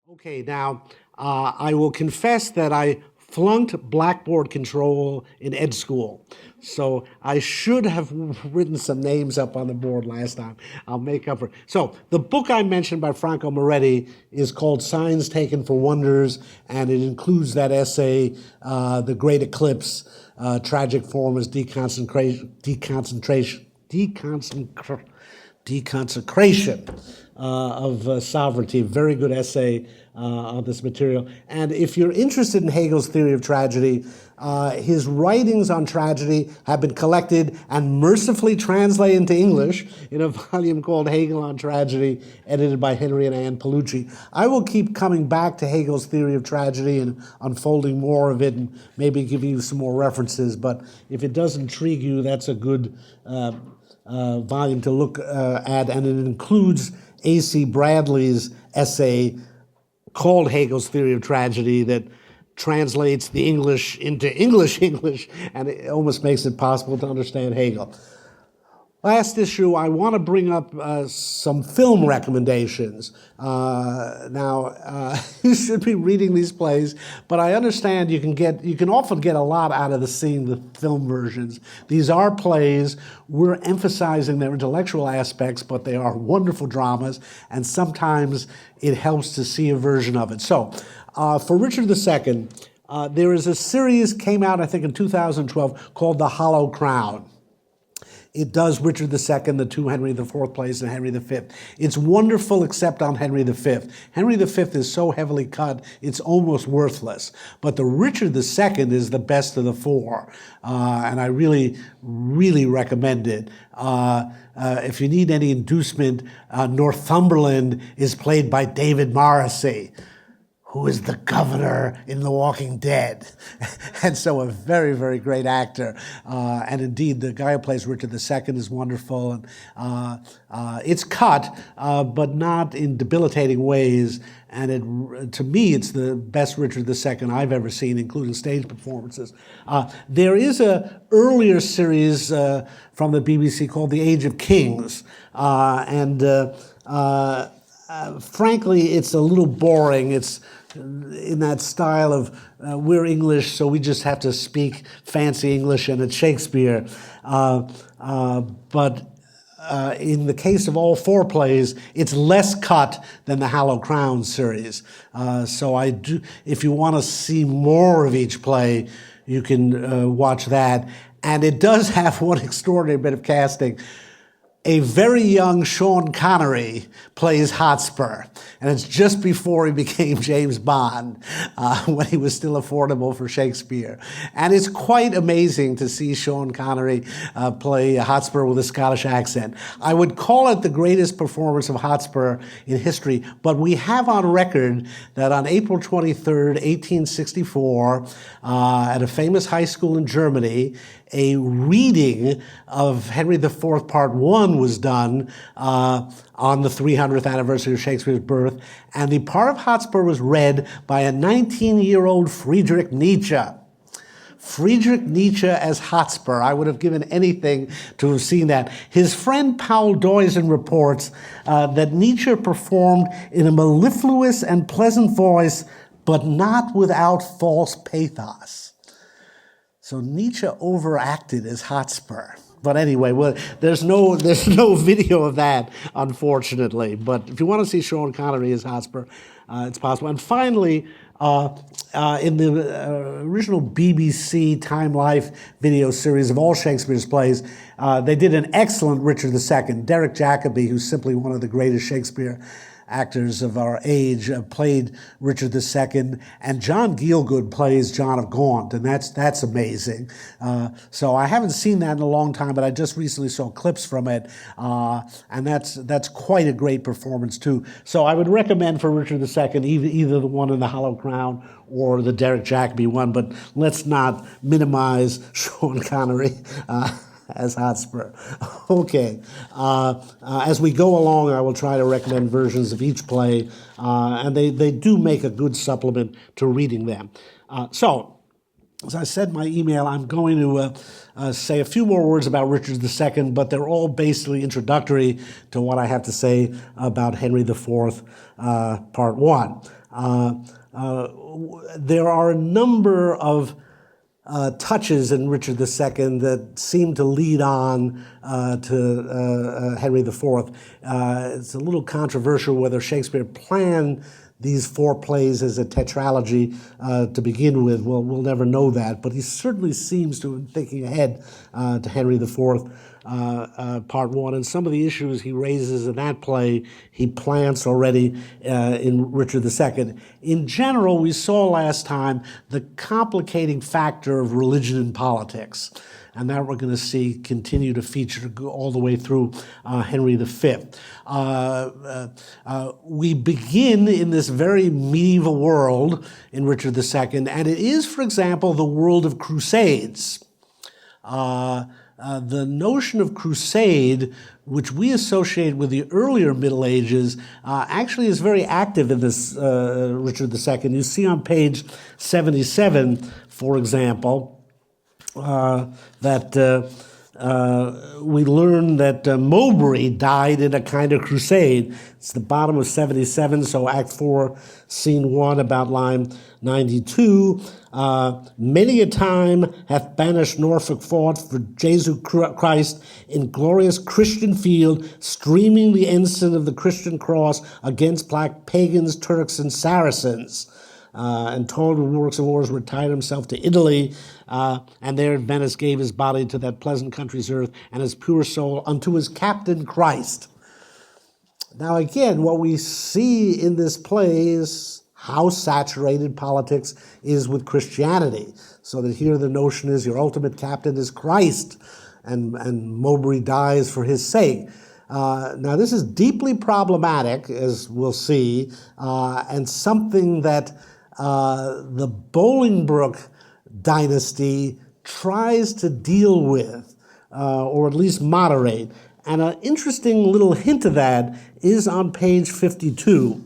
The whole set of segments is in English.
Okay, now I will confess that I flunked blackboard control in ed school. So I should have written some names up on the board last time. I'll make up for it. So the book I mentioned by Franco Moretti is called Signs Taken for Wonders, and it includes that essay, The Great Eclipse, Tragic Forms, Deconsecration of Sovereignty. Very good essay on this material. And if you're interested in Hegel's theory of tragedy, his writings on tragedy have been collected and mercifully translated into English in a volume called Hegel on Tragedy, edited by Henry and Ann Palucci. I will keep coming back to Hegel's theory of tragedy and unfolding more of it and maybe giving you some more references. But if it does intrigue you, that's a good volume to look at, and it includes A.C. Bradley's essay called Hegel's Theory of Tragedy that translates the English into English, and it almost makes it possible to understand Hegel. Last issue, I want to bring up some film recommendations. Now, you should be reading these plays, but I understand you can often get a lot out of seeing the film versions. These are plays. We're emphasizing their intellectual aspects, but they are wonderful dramas, and sometimes it helps to see a version of it. So, for Richard II, there is a series came out, I think, in 2012 called The Hollow Crown. It does Richard II, the two Henry IV plays, and Henry V. It's wonderful except on Henry V. Henry V is so heavily cut, it's almost worthless. But the Richard II is the best of the four, and I really, really recommend it. If you need any inducement, Northumberland is played by David Morrissey, who is the governor in The Walking Dead. And so a very, very great actor. And indeed, the guy who plays Richard II is wonderful. And it's cut, but not in debilitating ways. And to me, it's the best Richard II I've ever seen, including stage performances. There is an earlier series from the BBC called The Age of Kings. Frankly, it's a little boring. It's in that style of we're English, so we just have to speak fancy English, and it's Shakespeare. But in the case of all four plays, it's less cut than the Hollow Crown series. So if you want to see more of each play, you can watch that. And it does have one extraordinary bit of casting. A very young Sean Connery plays Hotspur, and it's just before he became James Bond, when he was still affordable for Shakespeare. And it's quite amazing to see Sean Connery play Hotspur with a Scottish accent. I would call it the greatest performance of Hotspur in history, but we have on record that on April 23rd, 1864, at a famous high school in Germany, a reading of Henry IV Part 1 was done on the 300th anniversary of Shakespeare's birth, and the part of Hotspur was read by a 19-year-old Friedrich Nietzsche. Friedrich Nietzsche as Hotspur. I would have given anything to have seen that. His friend Paul Deusen reports that Nietzsche performed in a mellifluous and pleasant voice, but not without false pathos. So Nietzsche overacted as Hotspur. But anyway, well, there's no video of that, unfortunately. But if you want to see Sean Connery as Hotspur, it's possible. And finally, in the original BBC Time Life video series of all Shakespeare's plays, they did an excellent Richard II. Derek Jacobi, who's simply one of the greatest Shakespeare actors of our age, played Richard II, and John Gielgud plays John of Gaunt, and that's amazing. So I haven't seen that in a long time, but I just recently saw clips from it, and that's quite a great performance too. So I would recommend for Richard II either the one in the Hollow Crown or the Derek Jacobi one, but let's not minimize Sean Connery as Hotspur. Okay. As we go along, I will try to recommend versions of each play, and they do make a good supplement to reading them. So, as I said in my email, I'm going to say a few more words about Richard II, but they're all basically introductory to what I have to say about Henry IV, Part 1. There are a number of touches in Richard II that seem to lead on to Henry IV. It's a little controversial whether Shakespeare planned these 4 plays as a tetralogy to begin with. Well, we'll never know that, but he certainly seems to be thinking ahead to Henry IV. Part 1, and some of the issues he raises in that play he plants already in Richard II. In general, we saw last time the complicating factor of religion and politics, and that we're going to see continue to feature all the way through Henry V. We begin in this very medieval world in Richard II, and it is, for example, the world of crusades. The notion of crusade, which we associate with the earlier Middle Ages, actually is very active in this Richard II. You see on page 77, for example, that we learn that Mowbray died in a kind of crusade. It's the bottom of 77, so Act 4, Scene 1, about line 92. Many a time hath banished Norfolk fought for Jesu Christ in glorious Christian field, streaming the ensign of the Christian cross against black pagans, Turks, and Saracens. And told with works of wars retired himself to Italy, and there at Venice gave his body to that pleasant country's earth, and his pure soul unto his captain Christ. Now again, what we see in this play is how saturated politics is with Christianity. So that here the notion is your ultimate captain is Christ, and Mowbray dies for his sake. Now this is deeply problematic, as we'll see, and something that the Bolingbroke dynasty tries to deal with, or at least moderate. And an interesting little hint of that is on page 52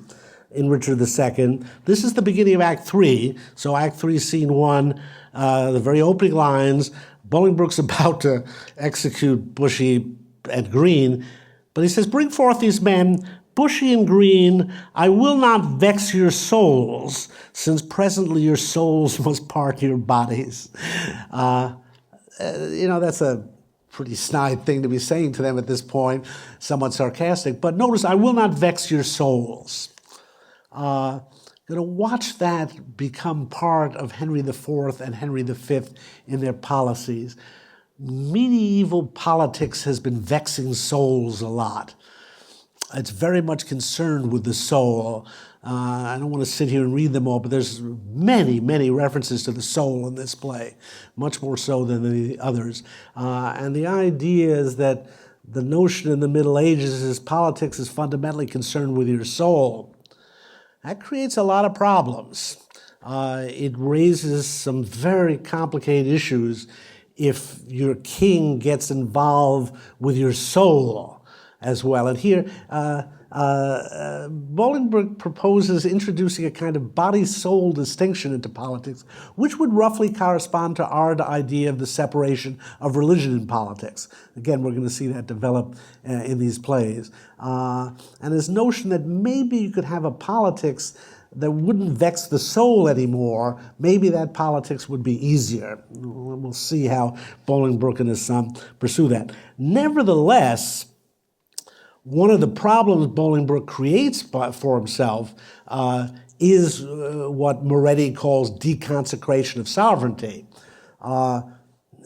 in Richard II. This is the beginning of Act 3. So Act 3, Scene 1, the very opening lines, Bolingbroke's about to execute Bushy and Green, but he says, bring forth these men, Bushy and Green, I will not vex your souls, since presently your souls must part your bodies. That's a pretty snide thing to be saying to them at this point, somewhat sarcastic. But notice, I will not vex your souls. Going to watch that become part of Henry IV and Henry V in their policies. Medieval politics has been vexing souls a lot. It's very much concerned with the soul. I don't want to sit here and read them all, but there's many, many references to the soul in this play, much more so than the others. And the idea is that the notion in the Middle Ages is politics is fundamentally concerned with your soul. That creates a lot of problems. It raises some very complicated issues if your king gets involved with your soul as well. And here, Bolingbroke proposes introducing a kind of body-soul distinction into politics, which would roughly correspond to our idea of the separation of religion and politics. Again, we're going to see that develop in these plays. And his notion that maybe you could have a politics that wouldn't vex the soul anymore, maybe that politics would be easier. We'll see how Bolingbroke and his son pursue that. Nevertheless, one of the problems Bolingbroke creates for himself is what Moretti calls deconsecration of sovereignty.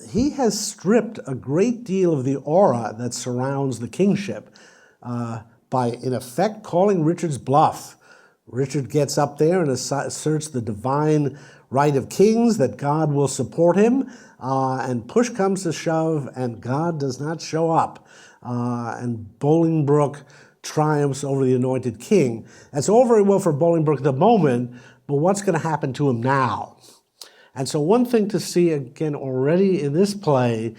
He has stripped a great deal of the aura that surrounds the kingship by, in effect, calling Richard's bluff. Richard gets up there and asserts the divine right of kings, that God will support him, and push comes to shove, and God does not show up. And Bolingbroke triumphs over the anointed king. That's all very well for Bolingbroke at the moment, but what's going to happen to him now? And so one thing to see again already in this play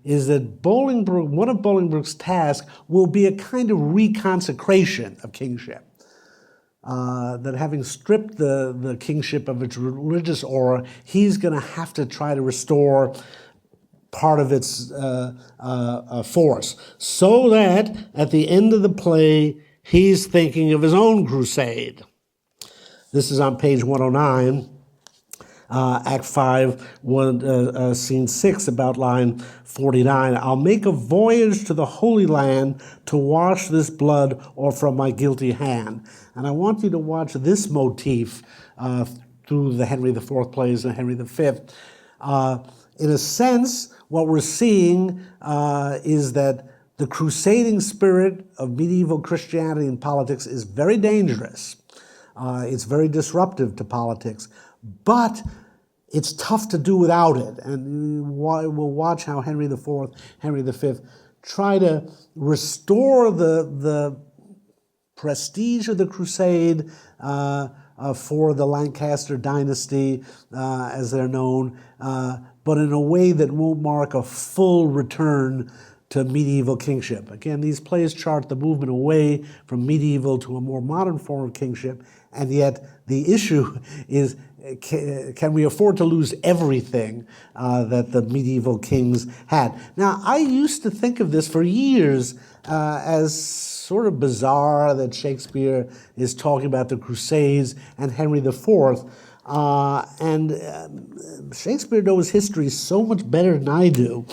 is that Bolingbroke, one of Bolingbroke's tasks will be a kind of reconsecration of kingship. That having stripped the kingship of its religious aura, he's going to have to try to restore part of its force, so that at the end of the play, he's thinking of his own crusade. This is on page 109. Act 5, scene 6, about line 49. I'll make a voyage to the Holy Land to wash this blood off from my guilty hand. And I want you to watch this motif through the Henry IV plays and Henry V. In a sense, what we're seeing is that the crusading spirit of medieval Christianity and politics is very dangerous. It's very disruptive to politics, but it's tough to do without it. And we'll watch how Henry IV, Henry V try to restore the prestige of the crusade for the Lancaster dynasty, as they're known, but in a way that won't mark a full return to medieval kingship. Again, these plays chart the movement away from medieval to a more modern form of kingship, and yet the issue is, can we afford to lose everything that the medieval kings had? Now, I used to think of this for years as sort of bizarre that Shakespeare is talking about the Crusades and Henry IV. Shakespeare knows history so much better than I do.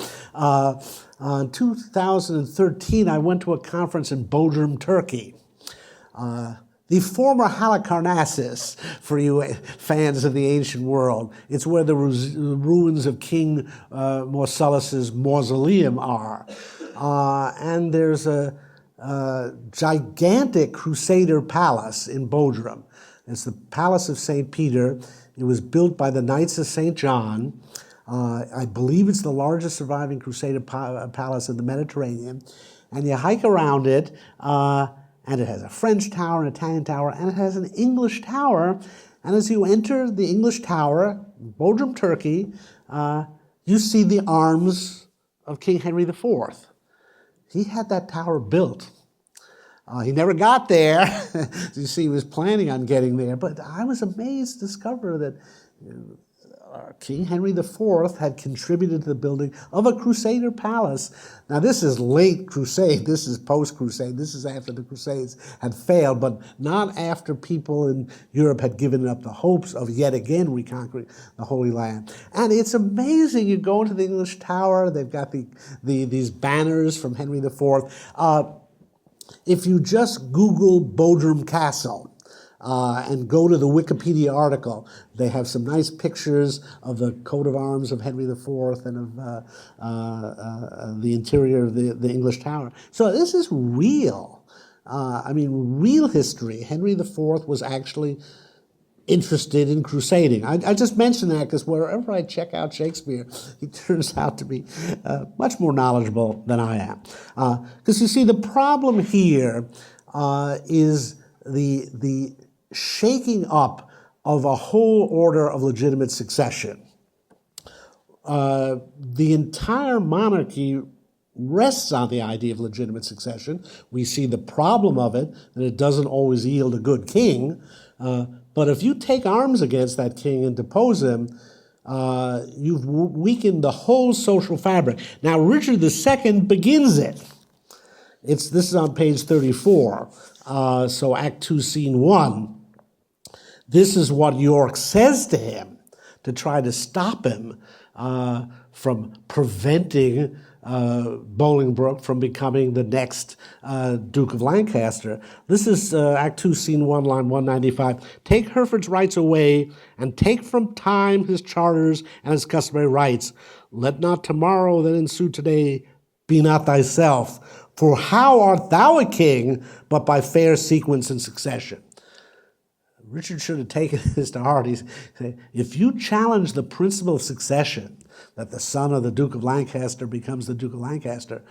In 2013, I went to a conference in Bodrum, Turkey. The former Halicarnassus, for you fans of the ancient world. It's where the ruins of King Marcellus's mausoleum are. And there's a gigantic Crusader palace in Bodrum. It's the Palace of St. Peter. It was built by the Knights of St. John. I believe it's the largest surviving Crusader palace in the Mediterranean. And you hike around it, and it has a French tower, an Italian tower, and it has an English tower. And as you enter the English tower, Bodrum, Turkey, you see the arms of King Henry IV. He had that tower built. He never got there. You see, he was planning on getting there. But I was amazed to discover that King Henry IV had contributed to the building of a Crusader palace. Now, this is late Crusade. This is post-Crusade. This is after the Crusades had failed, but not after people in Europe had given up the hopes of yet again reconquering the Holy Land. And it's amazing. You go into the English Tower. They've got these banners from Henry IV. If you just Google Bodrum Castle, and go to the Wikipedia article, they have some nice pictures of the coat of arms of Henry IV and of the interior of the English Tower. So this is real. Real history. Henry IV was actually interested in crusading. I just mention that because wherever I check out Shakespeare, he turns out to be much more knowledgeable than I am. Because you see, the problem here is the shaking up of a whole order of legitimate succession. The entire monarchy rests on the idea of legitimate succession. We see the problem of it, that it doesn't always yield a good king. But if you take arms against that king and depose him, you've weakened the whole social fabric. Now, Richard II begins it. This is on page 34. So Act 2, Scene 1. This is what York says to him to try to stop him from preventing Bolingbroke from becoming the next Duke of Lancaster. This is Act 2, Scene 1, line 195. Take Hereford's rights away, and take from time his charters and his customary rights. Let not tomorrow that ensue today be not thyself. For how art thou a king, but by fair sequence and succession? Richard should have taken this to heart. He said, if you challenge the principle of succession, that the son of the Duke of Lancaster becomes the Duke of Lancaster,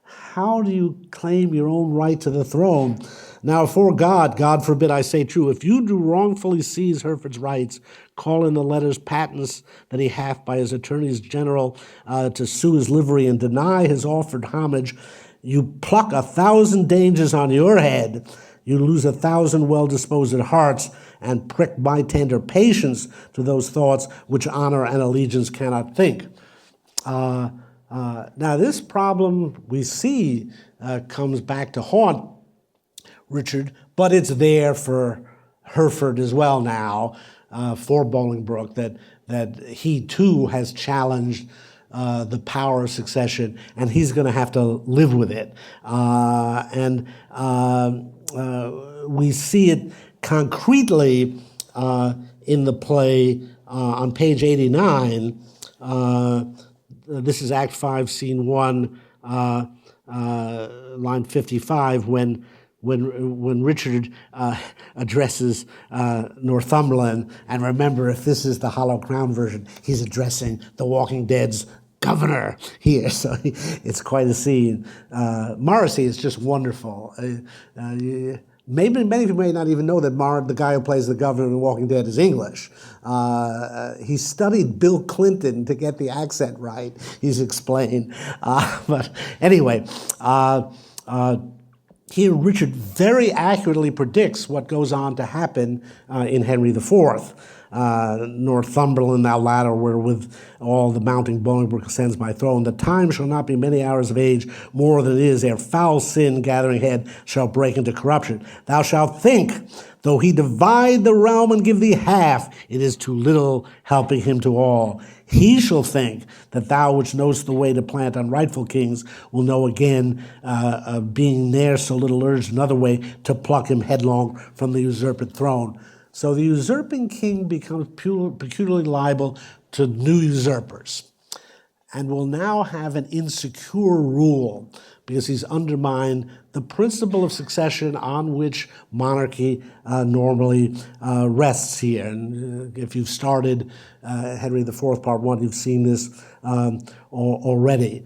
how do you claim your own right to the throne? Now, for God, God forbid I say true, if you do wrongfully seize Hereford's rights, call in the letters patents that he hath by his attorneys general to sue his livery and deny his offered homage, you pluck 1,000 dangers on your head, you lose 1,000 well-disposed hearts, and prick my tender patience to those thoughts which honor and allegiance cannot think. Now, this problem we see comes back to haunt Richard, but it's there for Hereford as well now for Bolingbroke, that he too has challenged the power of succession, and he's going to have to live with it. We see it concretely in the play on page 89. This is Act 5, Scene 1, line 55, when Richard addresses Northumberland. And remember, if this is the Hollow Crown version, he's addressing the Walking Dead's governor here, so it's quite a scene. Morrissey is just wonderful. Maybe many people may not even know that the guy who plays the governor in The Walking Dead is English. He studied Bill Clinton to get the accent right, he's explained. But anyway, here Richard very accurately predicts what goes on to happen in Henry IV. Northumberland, thou ladder wherewith all the mounting Bolingbroke ascends my throne. The time shall not be many hours of age, more than it is ere foul sin gathering head shall break into corruption. Thou shalt think, though he divide the realm and give thee half, it is too little helping him to all. He shall think that thou which knowest the way to plant unrightful kings will know again, being ne'er so little urged another way, to pluck him headlong from the usurped throne. So the usurping king becomes peculiarly liable to new usurpers and will now have an insecure rule because he's undermined the principle of succession on which monarchy normally rests here. And if you've started Henry IV, Part 1, you've seen this already.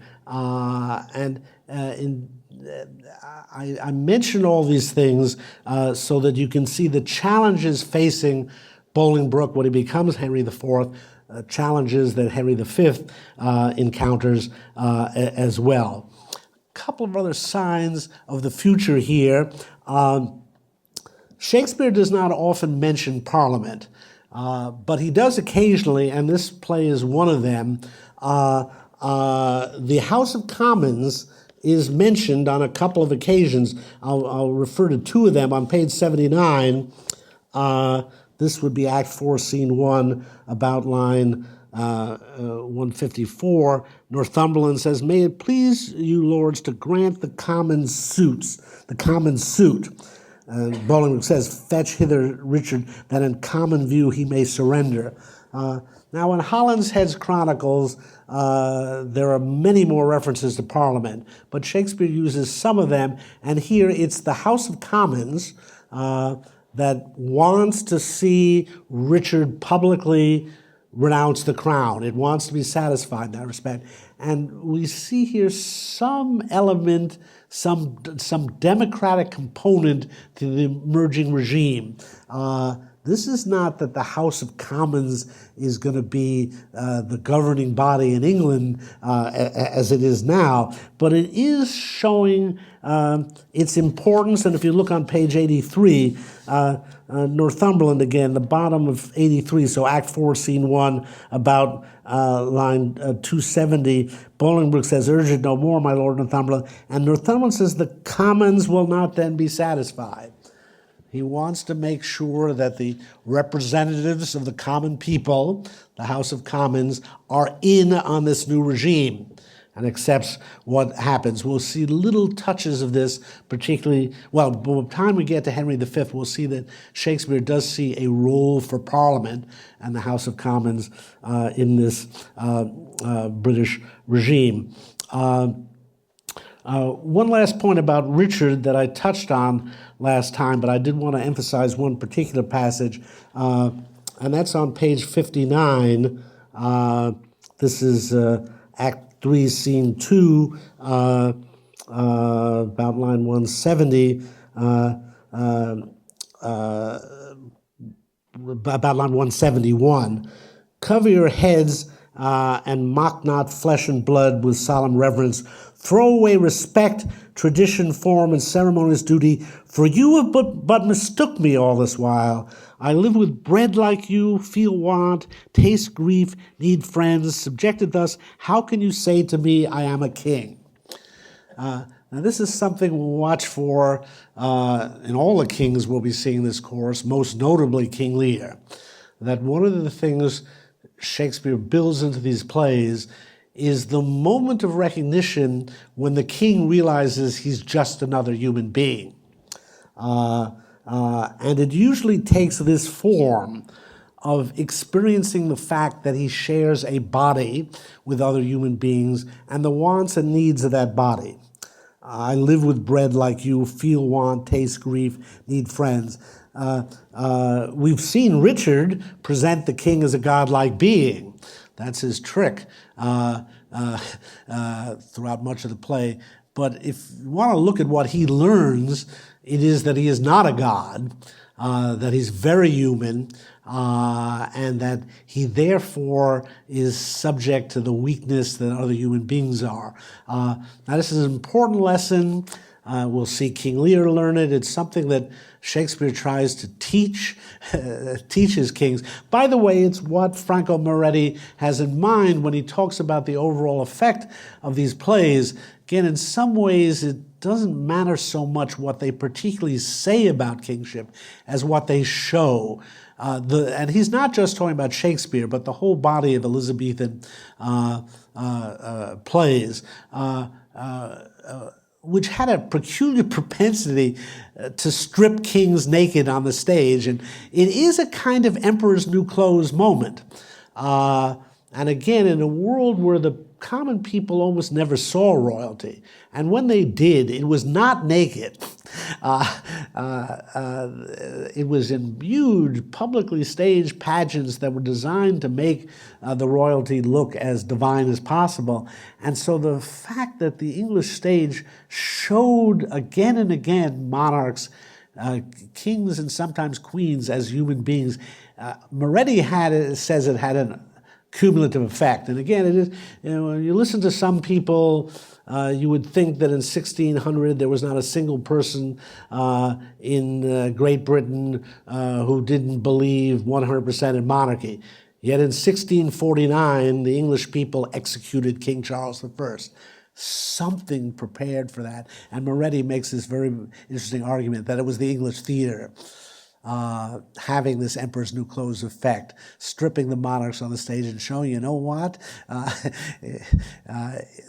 I mention all these things so that you can see the challenges facing Bolingbroke when he becomes Henry IV, challenges that Henry V encounters as well. A couple of other signs of the future here. Shakespeare does not often mention Parliament, but he does occasionally, and this play is one of them. The House of Commons is mentioned on a couple of occasions. I'll refer to two of them on page 79. This would be Act 4, Scene 1, about line 154. Northumberland says, "May it please you, lords, to grant the common suit." Bolingbroke says, "Fetch hither Richard, that in common view he may surrender." Now, in Holinshed's Chronicles, there are many more references to Parliament, but Shakespeare uses some of them, and here it's the House of Commons that wants to see Richard publicly renounce the crown. It wants to be satisfied in that respect. And we see here some element, some democratic component to the emerging regime. This is not that the House of Commons is going to be the governing body in England as it is now, but it is showing its importance. And if you look on page 83, Northumberland again, the bottom of 83, so Act 4, Scene 1, about line 270, Bolingbroke says, "Urge it no more, my lord Northumberland." And Northumberland says the Commons will not then be satisfied. He wants to make sure that the representatives of the common people, the House of Commons, are in on this new regime and accepts what happens. We'll see little touches of this, particularly, well, by the time we get to Henry V, we'll see that Shakespeare does see a role for Parliament and the House of Commons in this British regime. One last point about Richard that I touched on last time, but I did want to emphasize one particular passage, and that's on page 59. This is Act 3, Scene 2, about line 170, about line 171. "Cover your heads and mock not flesh and blood with solemn reverence. Throw away respect, tradition, form, and ceremonious duty, for you have but mistook me all this while. I live with bread like you, feel want, taste grief, need friends. Subjected thus, how can you say to me, I am a king?" Now, this is something we'll watch for in all the kings we'll be seeing this course, most notably King Lear. That one of the things Shakespeare builds into these plays is the moment of recognition when the king realizes he's just another human being. And it usually takes this form of experiencing the fact that he shares a body with other human beings and the wants and needs of that body. I live with bread like you, feel want, taste grief, need friends. We've seen Richard present the king as a godlike being. That's his trick throughout much of the play. But if you want to look at what he learns, it is that he is not a god, that he's very human, and that he therefore is subject to the weakness that other human beings are. Now, this is an important lesson. We'll see King Lear learn it. It's something that Shakespeare tries to teach his kings. By the way, it's what Franco Moretti has in mind when he talks about the overall effect of these plays. Again, in some ways, it doesn't matter so much what they particularly say about kingship as what they show. And he's not just talking about Shakespeare, but the whole body of Elizabethan plays, which had a peculiar propensity to strip kings naked on the stage. And it is a kind of emperor's new clothes moment. And again, in a world where the common people almost never saw royalty, and when they did, it was not naked. It was in huge, publicly staged pageants that were designed to make the royalty look as divine as possible. And so the fact that the English stage showed again and again monarchs, kings and sometimes queens as human beings, Moretti says it had an cumulative effect. And again, it is, when you listen to some people, you would think that in 1600 there was not a single person in Great Britain who didn't believe 100% in monarchy. Yet in 1649, the English people executed King Charles I. Something prepared for that. And Moretti makes this very interesting argument that it was the English theater having this emperor's new clothes effect, stripping the monarchs on the stage and showing, you know what,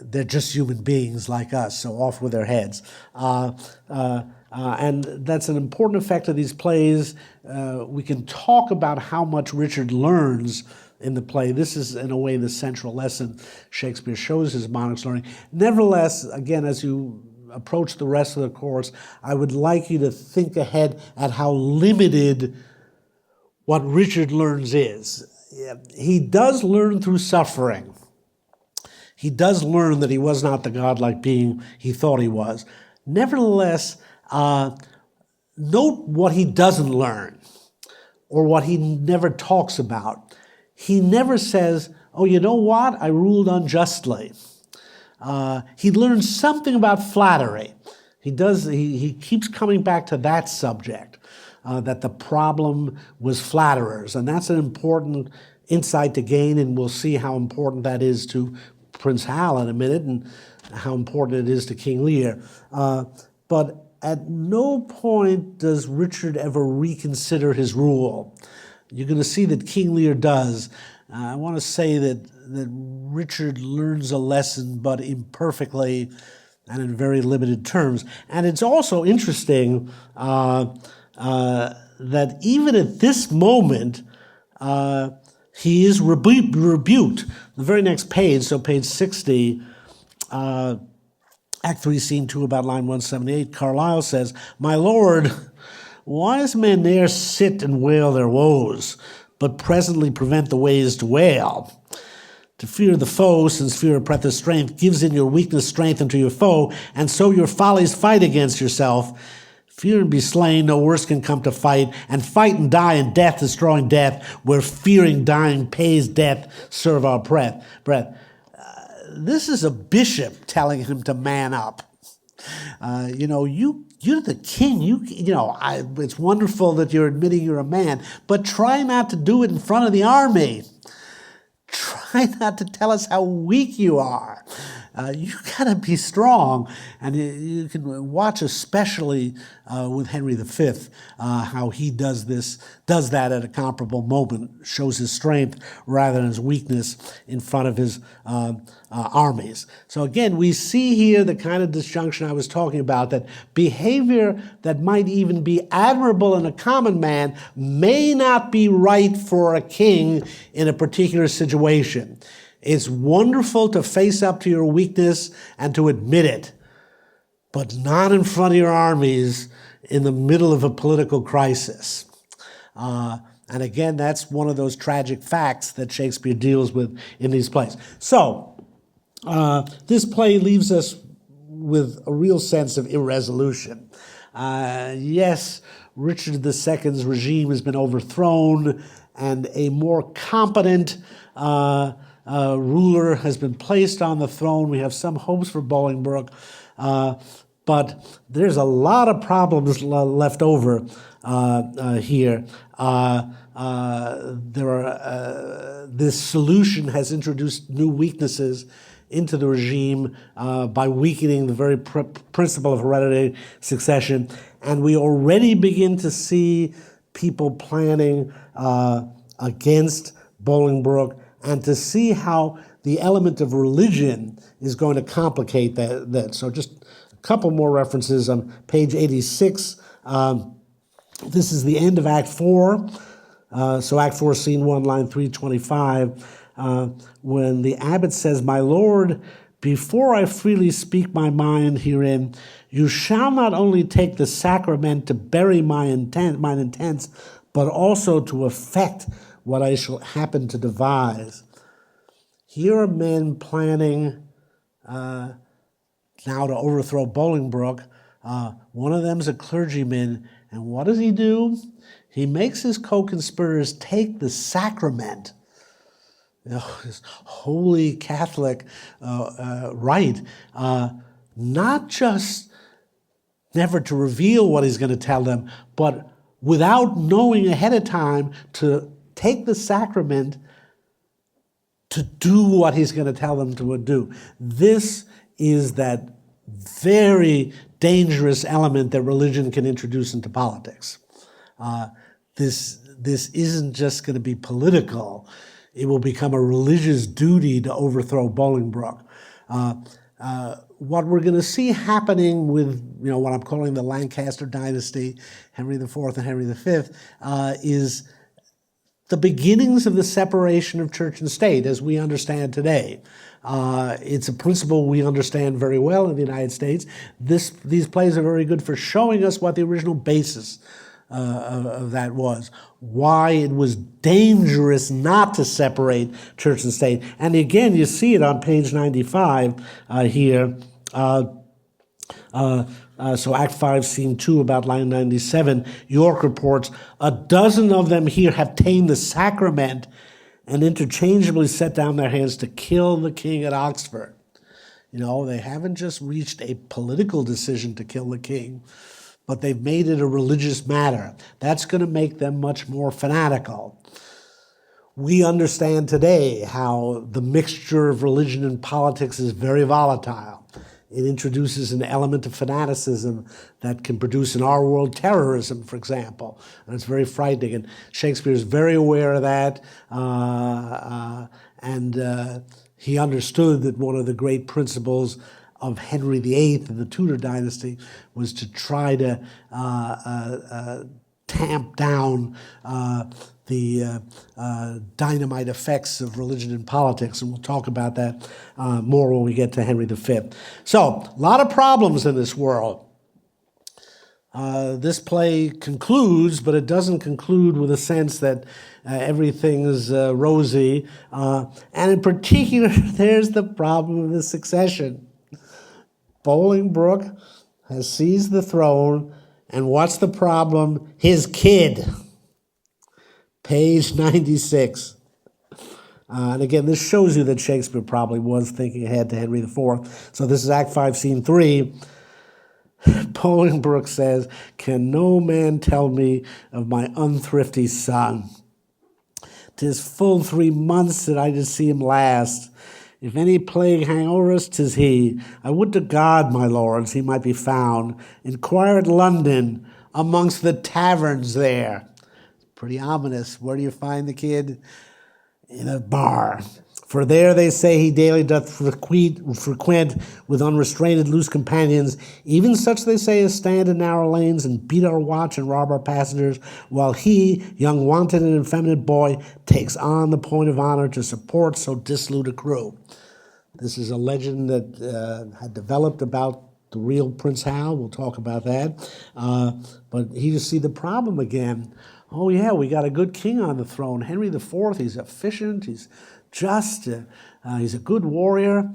they're just human beings like us, so off with their heads. And that's an important effect of these plays. We can talk about how much Richard learns in the play. This is, in a way, the central lesson Shakespeare shows his monarchs learning. Nevertheless, again, as you approach the rest of the course, I would like you to think ahead at how limited what Richard learns is. He does learn through suffering. He does learn that he was not the godlike being he thought he was. Nevertheless, note what he doesn't learn, or what he never talks about. He never says, oh, you know what, I ruled unjustly. He learns something about flattery. He keeps coming back to that subject, that the problem was flatterers. And that's an important insight to gain, and we'll see how important that is to Prince Hal in a minute, and how important it is to King Lear. But at no point does Richard ever reconsider his rule. You're going to see that King Lear does. I want to say that Richard learns a lesson, but imperfectly and in very limited terms. And it's also interesting that even at this moment, he is rebuked. The very next page, so page 60, Act 3, Scene 2, about line 178, Carlyle says, "My lord, wise men ne'er sit and wail their woes, but presently prevent the ways to wail. To fear the foe, since fear oppresseth strength, gives in your weakness strength unto your foe, and so your follies fight against yourself. Fear and be slain, no worse can come to fight, and fight and die, and death destroying death, where fearing dying pays death, serve our breath. This is a bishop telling him to man up. You're the king. It's wonderful that you're admitting you're a man, but try not to do it in front of the army. Try not to tell us how weak you are. you gotta be strong. And you can watch, especially with Henry V, how he does that at a comparable moment, shows his strength rather than his weakness in front of his armies. So again, we see here the kind of disjunction I was talking about, that behavior that might even be admirable in a common man may not be right for a king in a particular situation. It's wonderful to face up to your weakness and to admit it, but not in front of your armies in the middle of a political crisis. And again, that's one of those tragic facts that Shakespeare deals with in these plays. So, this play leaves us with a real sense of irresolution. Yes, Richard II's regime has been overthrown, and a more competent ruler has been placed on the throne. We have some hopes for Bolingbroke, but there's a lot of problems left over here. This solution has introduced new weaknesses into the regime by weakening the very principle of hereditary succession, and we already begin to see people planning against Bolingbroke, and to see how the element of religion is going to complicate that. So just a couple more references on page 86. This is the end of Act 4. So Act 4, Scene 1, line 325, when the abbot says, "My lord, before I freely speak my mind herein, you shall not only take the sacrament to bury mine intents, but also to effect what I shall happen to devise." Here are men planning now to overthrow Bolingbroke. One of them's a clergyman, and what does he do? He makes his co-conspirators take the sacrament, this holy Catholic rite, not just never to reveal what he's going to tell them, but without knowing ahead of time to take the sacrament to do what he's going to tell them to do. This is that very dangerous element that religion can introduce into politics. This isn't just going to be political. It will become a religious duty to overthrow Bolingbroke. What we're going to see happening with, what I'm calling the Lancaster dynasty, Henry IV and Henry V, is the beginnings of the separation of church and state as we understand today. It's a principle we understand very well in the United States. These plays are very good for showing us what the original basis of that was, why it was dangerous not to separate church and state. And again, you see it on page 95 here. So Act 5, Scene 2, about line 97, York reports, "A dozen of them here have ta'en the sacrament and interchangeably set down their hands to kill the king at Oxford." They haven't just reached a political decision to kill the king, but they've made it a religious matter. That's going to make them much more fanatical. We understand today how the mixture of religion and politics is very volatile. It introduces an element of fanaticism that can produce in our world terrorism, for example. And it's very frightening. And Shakespeare is very aware of that. And he understood that one of the great principles of Henry VIII and the Tudor dynasty was to try to tamp down the dynamite effects of religion and politics, and we'll talk about that more when we get to Henry V. So, a lot of problems in this world. This play concludes, but it doesn't conclude with a sense that everything is rosy, and in particular, there's the problem of the succession. Bolingbroke has seized the throne, and what's the problem? His kid. Page 96. And again, this shows you that Shakespeare probably was thinking ahead to Henry IV. So this is Act 5, Scene 3. Bolingbroke says, "Can no man tell me of my unthrifty son? 'Tis full 3 months that I did see him last. If any plague hang over us, 'tis he. I would to God, my lords, he might be found. Inquire at London, amongst the taverns there. Pretty ominous. Where do you find the kid? In a bar. For there they say he daily doth frequent with unrestrained loose companions, even such they say as stand in narrow lanes and beat our watch and rob our passengers, while he, young wanton and effeminate boy, takes on the point of honor to support so dissolute a crew. This is a legend that had developed about the real Prince Hal. We'll talk about that. But here you see the problem again. Oh yeah, we got a good king on the throne. Henry IV, he's efficient, he's just, he's a good warrior.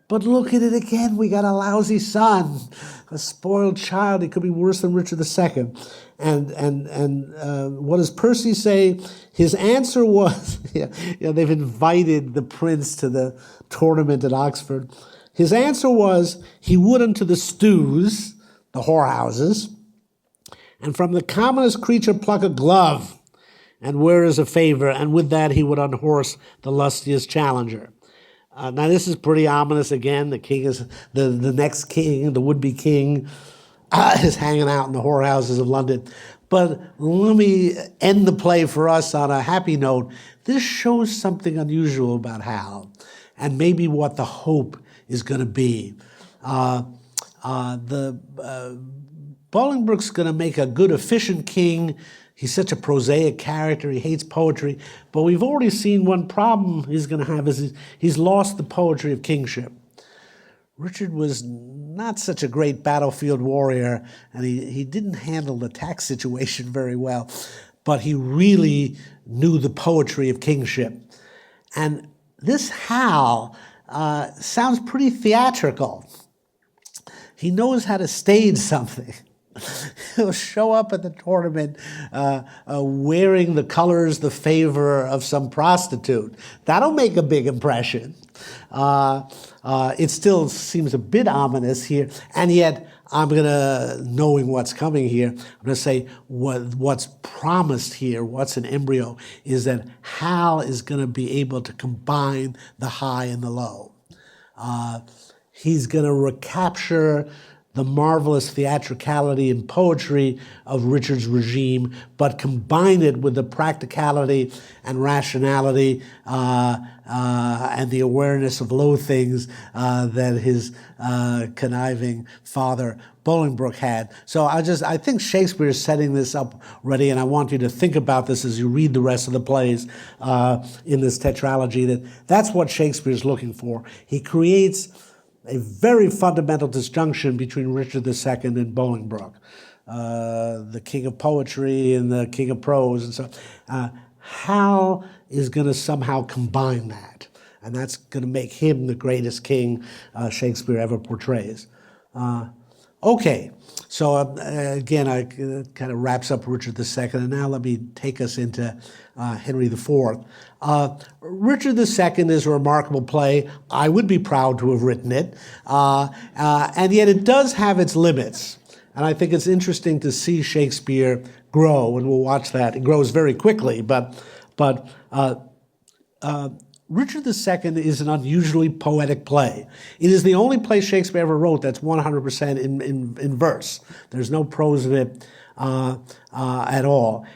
But look at it again, we got a lousy son, a spoiled child. He could be worse than Richard II. And what does Percy say? His answer was, they've invited the prince to the tournament at Oxford. His answer was, he would unto the stews, the whorehouses, and from the commonest creature pluck a glove, and wear as a favor, and with that he would unhorse the lustiest challenger. Now this is pretty ominous again. The king is, the next king, the would-be king, is hanging out in the whorehouses of London. But let me end the play for us on a happy note. This shows something unusual about Hal, and maybe what the hope is going to be. Bolingbroke's going to make a good, efficient king. He's such a prosaic character. He hates poetry. But we've already seen one problem he's going to have is he's lost the poetry of kingship. Richard was not such a great battlefield warrior, and he didn't handle the tax situation very well, but he really knew the poetry of kingship. And this Hal sounds pretty theatrical. He knows how to stage something. He'll show up at the tournament wearing the colors, the favor of some prostitute. That'll make a big impression. It still seems a bit ominous here, and yet I'm knowing what's coming here, I'm going to say what's promised here, what's an embryo, is that Hal is going to be able to combine the high and the low. He's going to recapture the marvelous theatricality and poetry of Richard's regime, but combine it with the practicality and rationality and the awareness of low things that his conniving father Bolingbroke had. So I think Shakespeare is setting this up ready, and I want you to think about this as you read the rest of the plays in this tetralogy, that's what Shakespeare's looking for. He creates a very fundamental disjunction between Richard II and Bolingbroke, the king of poetry and the king of prose and so. Hal is going to somehow combine that, and that's going to make him the greatest king Shakespeare ever portrays. Okay, so again, I kind of wraps up Richard II, and now let me take us into Henry IV. Richard II is a remarkable play. I would be proud to have written it, and yet it does have its limits. And I think it's interesting to see Shakespeare grow, and we'll watch that. It grows very quickly, but Richard II is an unusually poetic play. It is the only play Shakespeare ever wrote that's 100% in verse. There's no prose in it at all.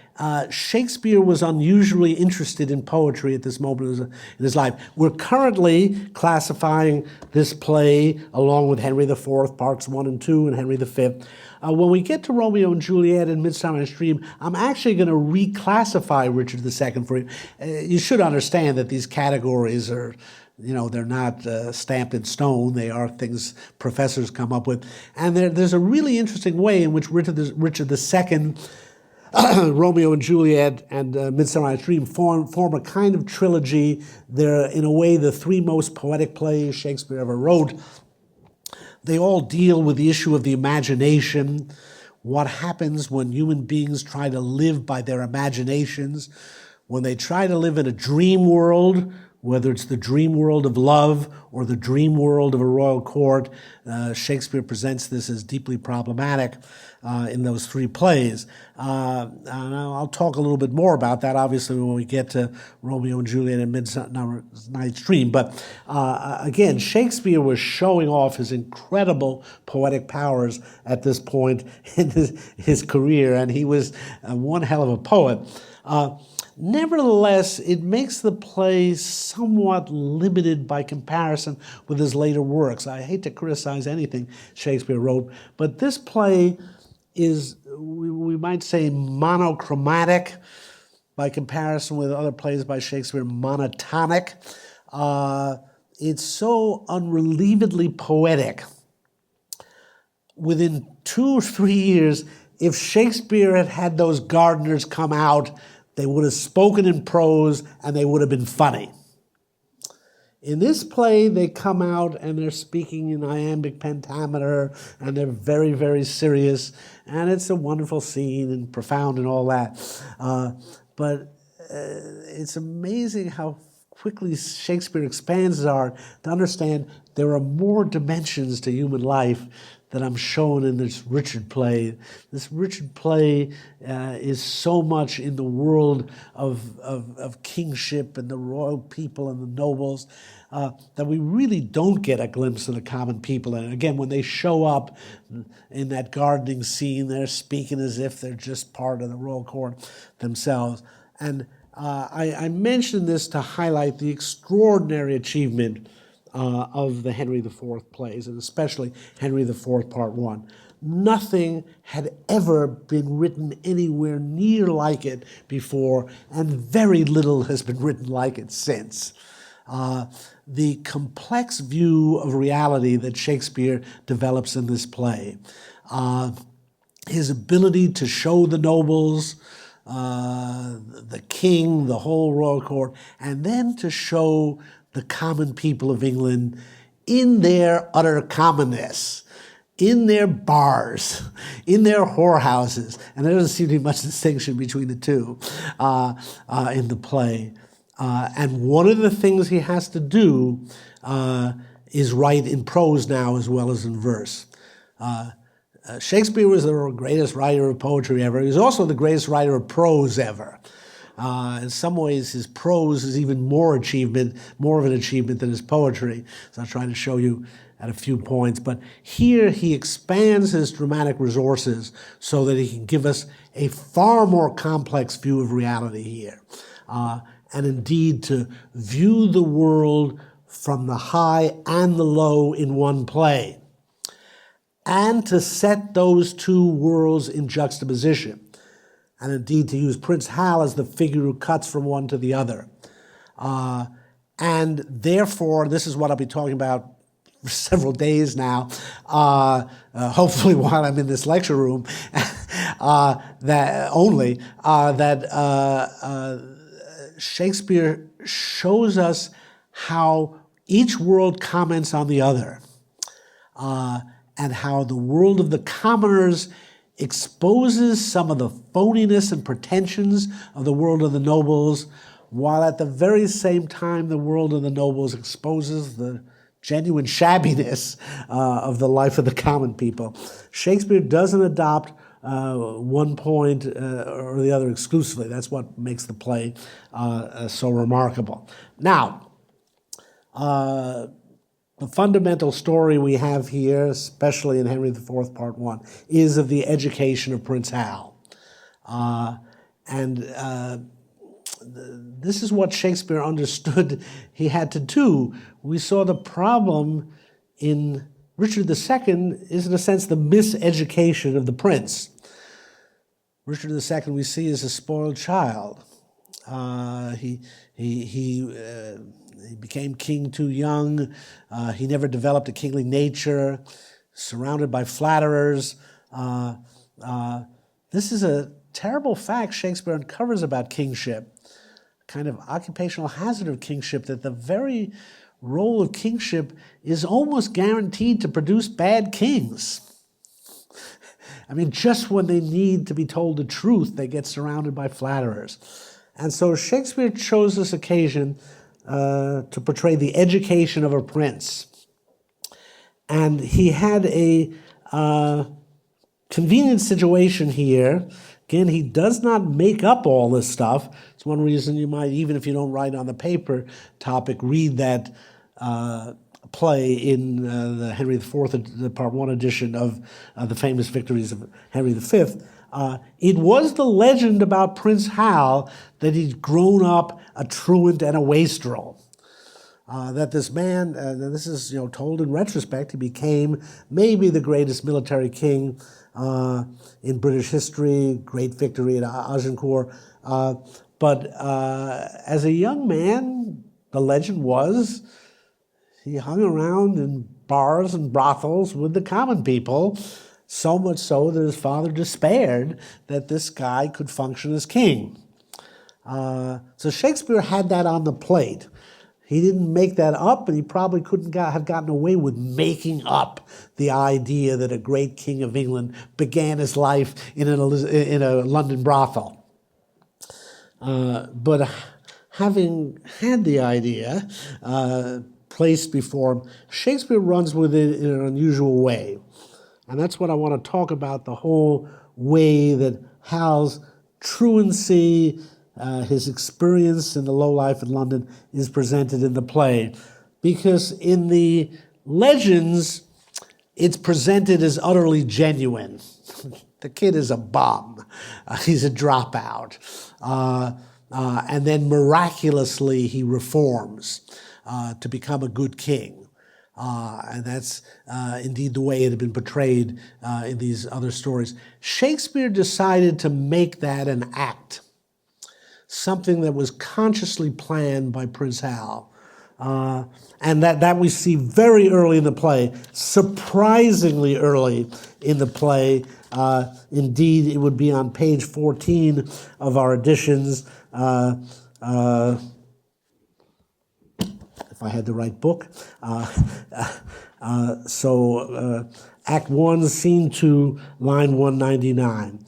Shakespeare was unusually interested in poetry at this moment in his life. We're currently classifying this play along with Henry IV, Parts 1 and 2, and Henry V. When we get to Romeo and Juliet and Midsummer Night's Dream, I'm actually going to reclassify Richard II for you. You should understand that these categories are, they're not stamped in stone. They are things professors come up with. And there's a really interesting way in which Richard II, Romeo and Juliet, and Midsummer Night's Dream form a kind of trilogy. They're, in a way, the three most poetic plays Shakespeare ever wrote. They all deal with the issue of the imagination, what happens when human beings try to live by their imaginations, when they try to live in a dream world whether it's the dream world of love or the dream world of a royal court. Shakespeare presents this as deeply problematic in those three plays. And I'll talk a little bit more about that, obviously, when we get to Romeo and Juliet and Midsummer Night's Dream. But again, Shakespeare was showing off his incredible poetic powers at this point in his career, and he was one hell of a poet. Nevertheless, it makes the play somewhat limited by comparison with his later works. I hate to criticize anything Shakespeare wrote, but this play is, we might say, monochromatic by comparison with other plays by Shakespeare, monotonic. It's so unrelievedly poetic. Within 2 or 3 years, if Shakespeare had had those gardeners come out, they would have spoken in prose and they would have been funny. In this play, they come out and they're speaking in iambic pentameter and they're very, very serious. And it's a wonderful scene and profound and all that. But it's amazing how quickly Shakespeare expands his art to understand there are more dimensions to human life that I'm shown in this Richard play. This Richard play is so much in the world of kingship and the royal people and the nobles that we really don't get a glimpse of the common people. And again, when they show up in that gardening scene, they're speaking as if they're just part of the royal court themselves. And I mention this to highlight the extraordinary achievement of the Henry IV plays, and especially Henry IV Part 1. Nothing had ever been written anywhere near like it before, and very little has been written like it since. The complex view of reality that Shakespeare develops in this play, his ability to show the nobles, the king, the whole royal court, and then to show the common people of England in their utter commonness, in their bars, in their whorehouses. And there doesn't seem to be much distinction between the two in the play. And one of the things he has to do is write in prose now as well as in verse. Shakespeare was the greatest writer of poetry ever. He was also the greatest writer of prose ever. In some ways, his prose is even more of an achievement than his poetry. So I'm trying to show you at a few points. But here he expands his dramatic resources so that he can give us a far more complex view of reality here. And indeed, to view the world from the high and the low in one play. And to set those two worlds in juxtaposition. And indeed to use Prince Hal as the figure who cuts from one to the other. And therefore, this is what I'll be talking about for several days now, hopefully while I'm in this lecture room, Shakespeare shows us how each world comments on the other, and how the world of the commoners exposes some of the phoniness and pretensions of the world of the nobles, while at the very same time the world of the nobles exposes the genuine shabbiness of the life of the common people. Shakespeare doesn't adopt one point or the other exclusively. That's what makes the play so remarkable. Now, the fundamental story we have here, especially in Henry IV Part 1, is of the education of Prince Hal. This is what Shakespeare understood he had to do. We saw the problem in Richard II is, in a sense, the miseducation of the prince. Richard II we see as a spoiled child. He became king too young. He never developed a kingly nature, surrounded by flatterers. This is a terrible fact Shakespeare uncovers about kingship, kind of occupational hazard of kingship, that the very role of kingship is almost guaranteed to produce bad kings. I mean, just when they need to be told the truth, they get surrounded by flatterers. And so Shakespeare chose this occasion to portray the education of a prince. And he had a convenient situation here. Again, he does not make up all this stuff. It's one reason you might, even if you don't write on the paper topic, read that play in the Henry IV, the Part 1 edition of the famous victories of Henry V. It was the legend about Prince Hal that he'd grown up a truant and a wastrel. That this man, this is told in retrospect, he became maybe the greatest military king in British history, great victory at Agincourt. But as a young man, the legend was he hung around in bars and brothels with the common people, so much so that his father despaired that this guy could function as king. So Shakespeare had that on the plate. He didn't make that up, and he probably couldn't have gotten away with making up the idea that a great king of England began his life in a London brothel. But having had the idea placed before him, Shakespeare runs with it in an unusual way. And that's what I want to talk about, the whole way that Hal's truancy, his experience in the low life in London is presented in the play. Because in the legends, it's presented as utterly genuine. The kid is a bum. He's a dropout. And then miraculously he reforms to become a good king. And that's indeed the way it had been portrayed in these other stories. Shakespeare decided to make that an act, something that was consciously planned by Prince Hal. And that we see very early in the play, surprisingly early in the play. Indeed, it would be on page 14 of our editions. If I had the right book. Act 1, Scene 2, line 199.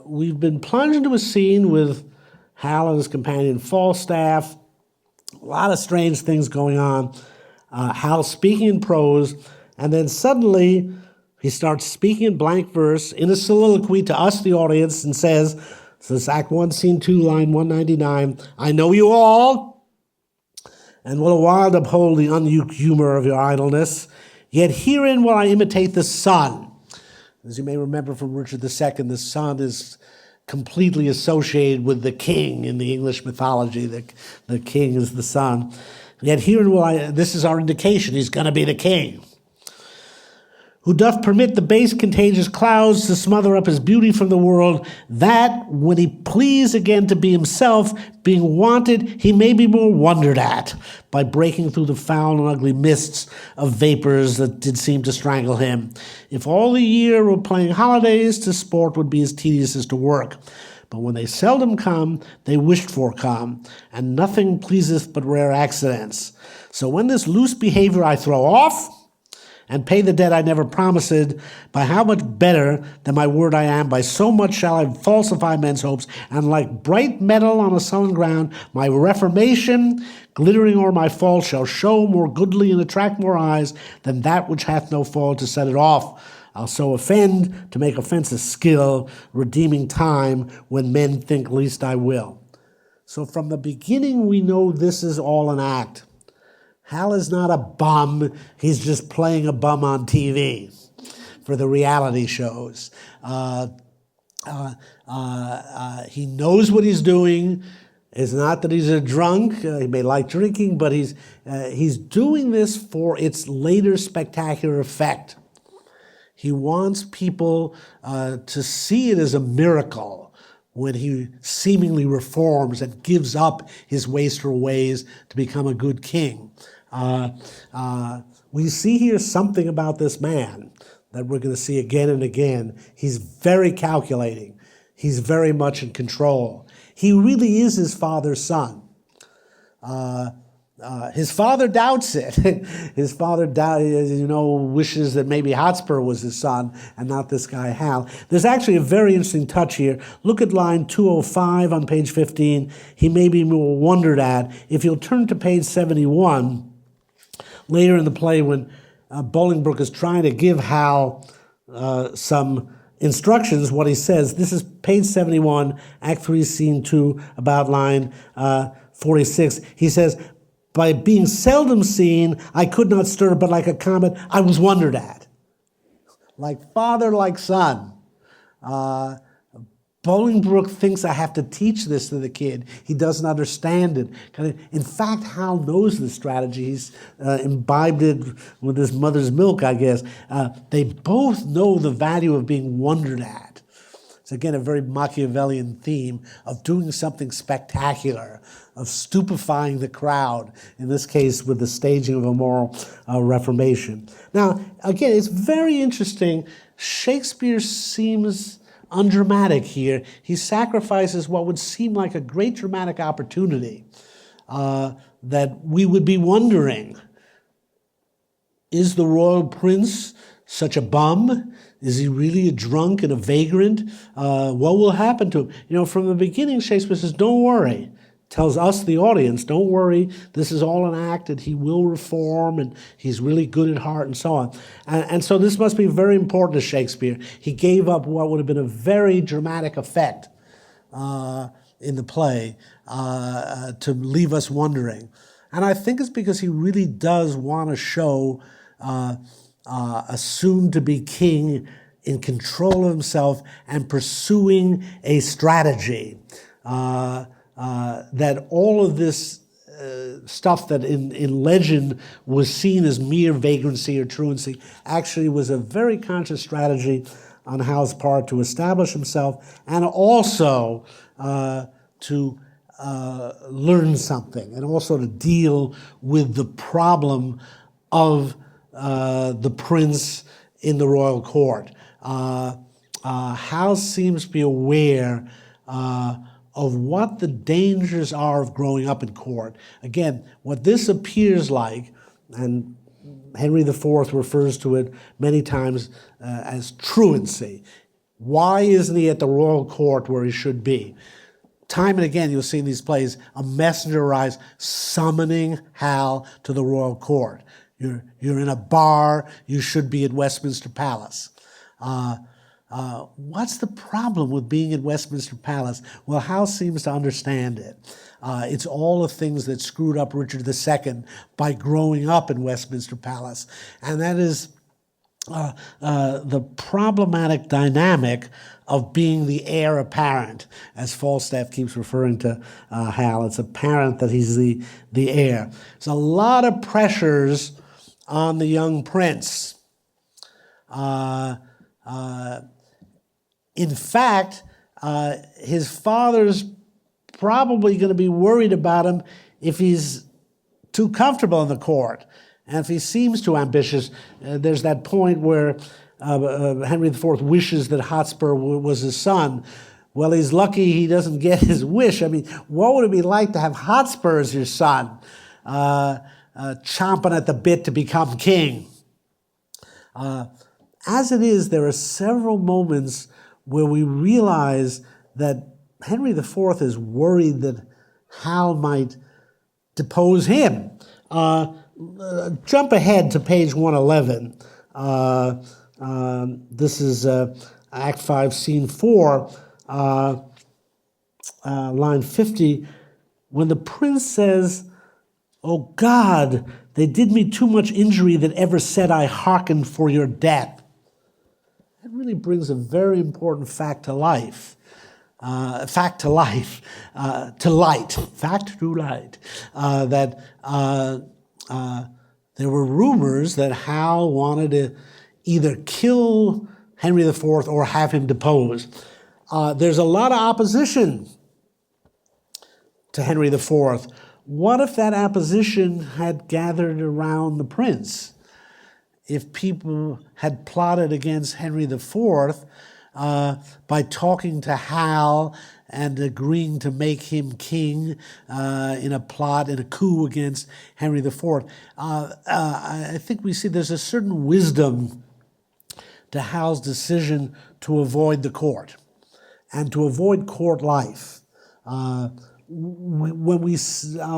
We've been plunged into a scene with Hal and his companion Falstaff. A lot of strange things going on. Hal speaking in prose, and then suddenly he starts speaking in blank verse in a soliloquy to us, the audience, and says, so this Act 1, Scene 2, line 199, I know you all, and will a while uphold the unuked humor of your idleness, yet herein will I imitate the sun. As you may remember from Richard II, the sun is completely associated with the king in the English mythology. The king is the sun. Yet herein will I, this is our indication, he's going to be the king. Who doth permit the base contagious clouds to smother up his beauty from the world, that when he please again to be himself, being wanted, he may be more wondered at, by breaking through the foul and ugly mists of vapors that did seem to strangle him. If all the year were playing holidays, to sport would be as tedious as to work. But when they seldom come, they wished for come, and nothing pleaseth but rare accidents. So when this loose behavior I throw off, and pay the debt I never promised, by how much better than my word I am, by so much shall I falsify men's hopes, and like bright metal on a sullen ground, my reformation, glittering o'er my fall, shall show more goodly and attract more eyes than that which hath no fall to set it off. I'll so offend to make offense a skill, redeeming time when men think least I will. So from the beginning we know this is all an act. Hal is not a bum, he's just playing a bum on TV for the reality shows. He knows what he's doing. It's not that he's a drunk, he may like drinking, but he's doing this for its later spectacular effect. He wants people to see it as a miracle when he seemingly reforms and gives up his wasteful ways to become a good king. We see here something about this man that we're going to see again and again. He's very calculating. He's very much in control. He really is his father's son. His father doubts it. His father, wishes that maybe Hotspur was his son and not this guy Hal. There's actually a very interesting touch here. Look at line 205 on page 15. He may be more wondered at. If you'll turn to page 71, later in the play when Bolingbroke is trying to give Hal some instructions, what he says, this is page 71, Act 3, Scene 2, about line 46. He says, by being seldom seen, I could not stir, but like a comet, I was wondered at. Like father, like son. Bolingbroke thinks I have to teach this to the kid. He doesn't understand it. In fact, Hal knows the strategy. He's imbibed it with his mother's milk, I guess. They both know the value of being wondered at. It's, again, a very Machiavellian theme of doing something spectacular, of stupefying the crowd, in this case with the staging of a moral reformation. Now, again, it's very interesting. Shakespeare seems undramatic here. He sacrifices what would seem like a great dramatic opportunity that we would be wondering, is the royal prince such a bum? Is he really a drunk and a vagrant? What will happen to him? From the beginning, Shakespeare says, don't worry. Tells us, the audience, don't worry, this is all an act, and he will reform, and he's really good at heart, and so on. And so this must be very important to Shakespeare. He gave up what would have been a very dramatic effect in the play to leave us wondering. And I think it's because he really does want to show a soon-to-be king in control of himself and pursuing a strategy. That all of this stuff that in legend was seen as mere vagrancy or truancy actually was a very conscious strategy on Hal's part to establish himself and also to learn something and also to deal with the problem of the prince in the royal court. Hal seems to be aware of what the dangers are of growing up in court. Again, what this appears like, and Henry IV refers to it many times as truancy. Why isn't he at the royal court where he should be? Time and again, you'll see in these plays a messenger arrives summoning Hal to the royal court. You're in a bar, you should be at Westminster Palace. What's the problem with being at Westminster Palace? Well, Hal seems to understand it. It's all the things that screwed up Richard II by growing up in Westminster Palace. And that is the problematic dynamic of being the heir apparent, as Falstaff keeps referring to Hal. It's apparent that he's the heir. There's a lot of pressures on the young prince. In fact, his father's probably going to be worried about him if he's too comfortable in the court. And if he seems too ambitious, there's that point where Henry IV wishes that Hotspur was his son. Well, he's lucky he doesn't get his wish. I mean, what would it be like to have Hotspur as your son, chomping at the bit to become king? As it is, there are several moments where we realize that Henry IV is worried that Hal might depose him. Jump ahead to page 111. This is Act 5, Scene 4, line 50, when the prince says, "Oh God, they did me too much injury that ever said I hearkened for your death." That really brings a very important fact to life. Fact to light. That there were rumors that Hal wanted to either kill Henry IV or have him deposed. There's a lot of opposition to Henry IV. What if that opposition had gathered around the prince? If people had plotted against Henry IV, by talking to Hal and agreeing to make him king in a plot, in a coup against Henry IV. I think we see there's a certain wisdom to Hal's decision to avoid the court and to avoid court life. I'll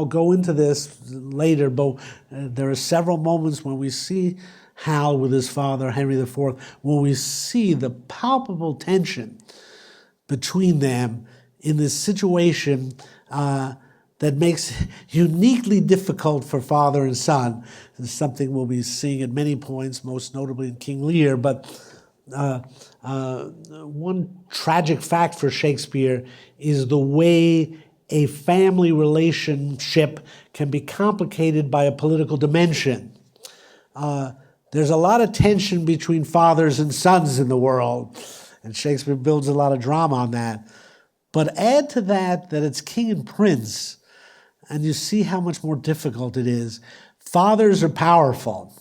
go into this later, but there are several moments when we see Hal with his father, Henry IV, when we see the palpable tension between them in this situation that makes uniquely difficult for father and son. This is something we'll be seeing at many points, most notably in King Lear. But one tragic fact for Shakespeare is the way a family relationship can be complicated by a political dimension. There's a lot of tension between fathers and sons in the world, and Shakespeare builds a lot of drama on that. But add to that it's king and prince, and you see how much more difficult it is. Fathers are powerful.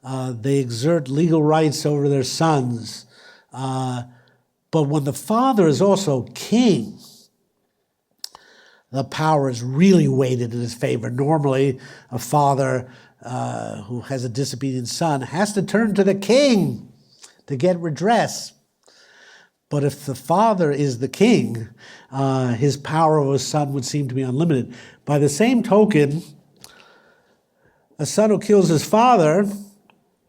They exert legal rights over their sons. But when the father is also king, the power is really weighted in his favor. Normally, a father who has a disobedient son has to turn to the king to get redress. But if the father is the king, his power over his son would seem to be unlimited. By the same token, a son who kills his father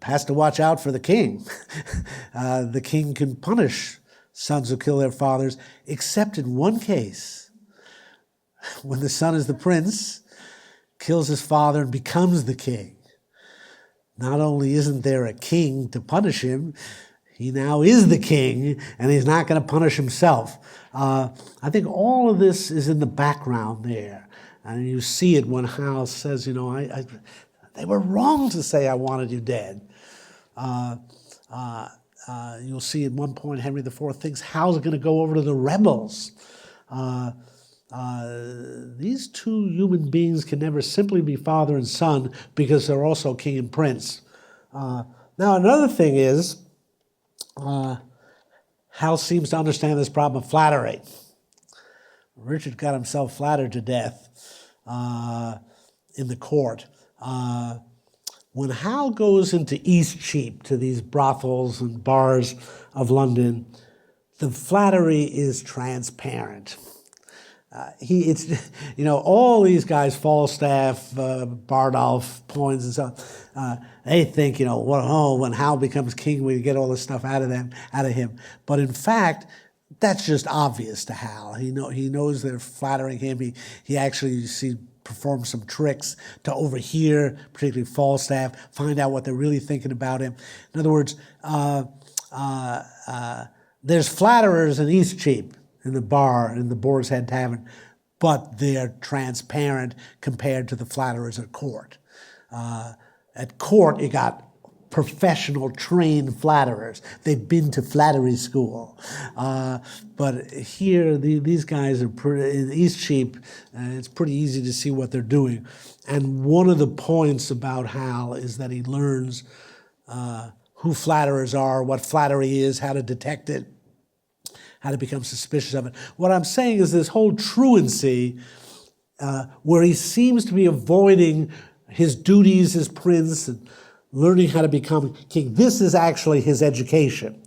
has to watch out for the king. The king can punish sons who kill their fathers, except in one case, when the son is the prince, kills his father and becomes the king. Not only isn't there a king to punish him, he now is the king, and he's not going to punish himself. I think all of this is in the background there. And you see it when Hal says, they were wrong to say I wanted you dead. You'll see at one point Henry IV thinks Hal's going to go over to the rebels. These two human beings can never simply be father and son because they're also king and prince. Now, another thing is, Hal seems to understand this problem of flattery. Richard got himself flattered to death in the court. When Hal goes into Eastcheap, to these brothels and bars of London, the flattery is transparent. All these guys, Falstaff, Bardolph, Poins, and so on, they think, when Hal becomes king, we get all this stuff out of him. But in fact, that's just obvious to Hal. He knows they're flattering him. He actually, you see, performs some tricks to overhear, particularly Falstaff, find out what they're really thinking about him. In other words, there's flatterers in Eastcheap, in the bar, in the Boar's Head Tavern, but they're transparent compared to the flatterers at court. At court, you got professional, trained flatterers. They've been to flattery school. But here, these guys are in Eastcheap, it's pretty easy to see what they're doing. And one of the points about Hal is that he learns who flatterers are, what flattery is, how to detect it, how to become suspicious of it. What I'm saying is this whole truancy, where he seems to be avoiding his duties as prince and learning how to become king. This is actually his education.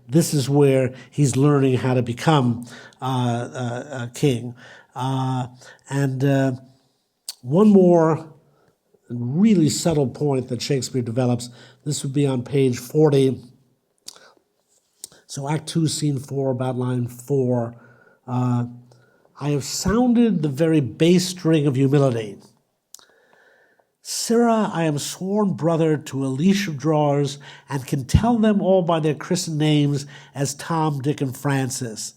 This is where he's learning how to become a king. And one more really subtle point that Shakespeare develops, this would be on page 40. So Act 2, Scene 4, about line 4. I have sounded the very bass string of humility. Sirrah, I am sworn brother to a leash of drawers, and can tell them all by their christened names as Tom, Dick, and Francis.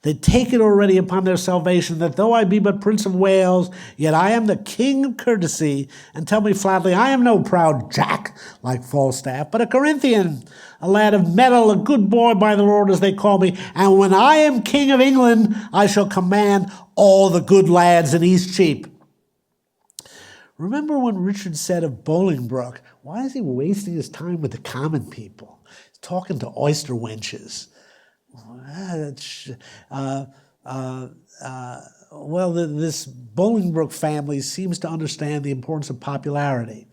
They take it already upon their salvation that though I be but Prince of Wales, yet I am the king of courtesy, and tell me flatly I am no proud Jack like Falstaff, but a Corinthian, a lad of mettle, a good boy by the Lord as they call me, and when I am king of England, I shall command all the good lads in Eastcheap. Remember when Richard said of Bolingbroke, why is he wasting his time with the common people? He's talking to oyster wenches. This Bolingbroke family seems to understand the importance of popularity.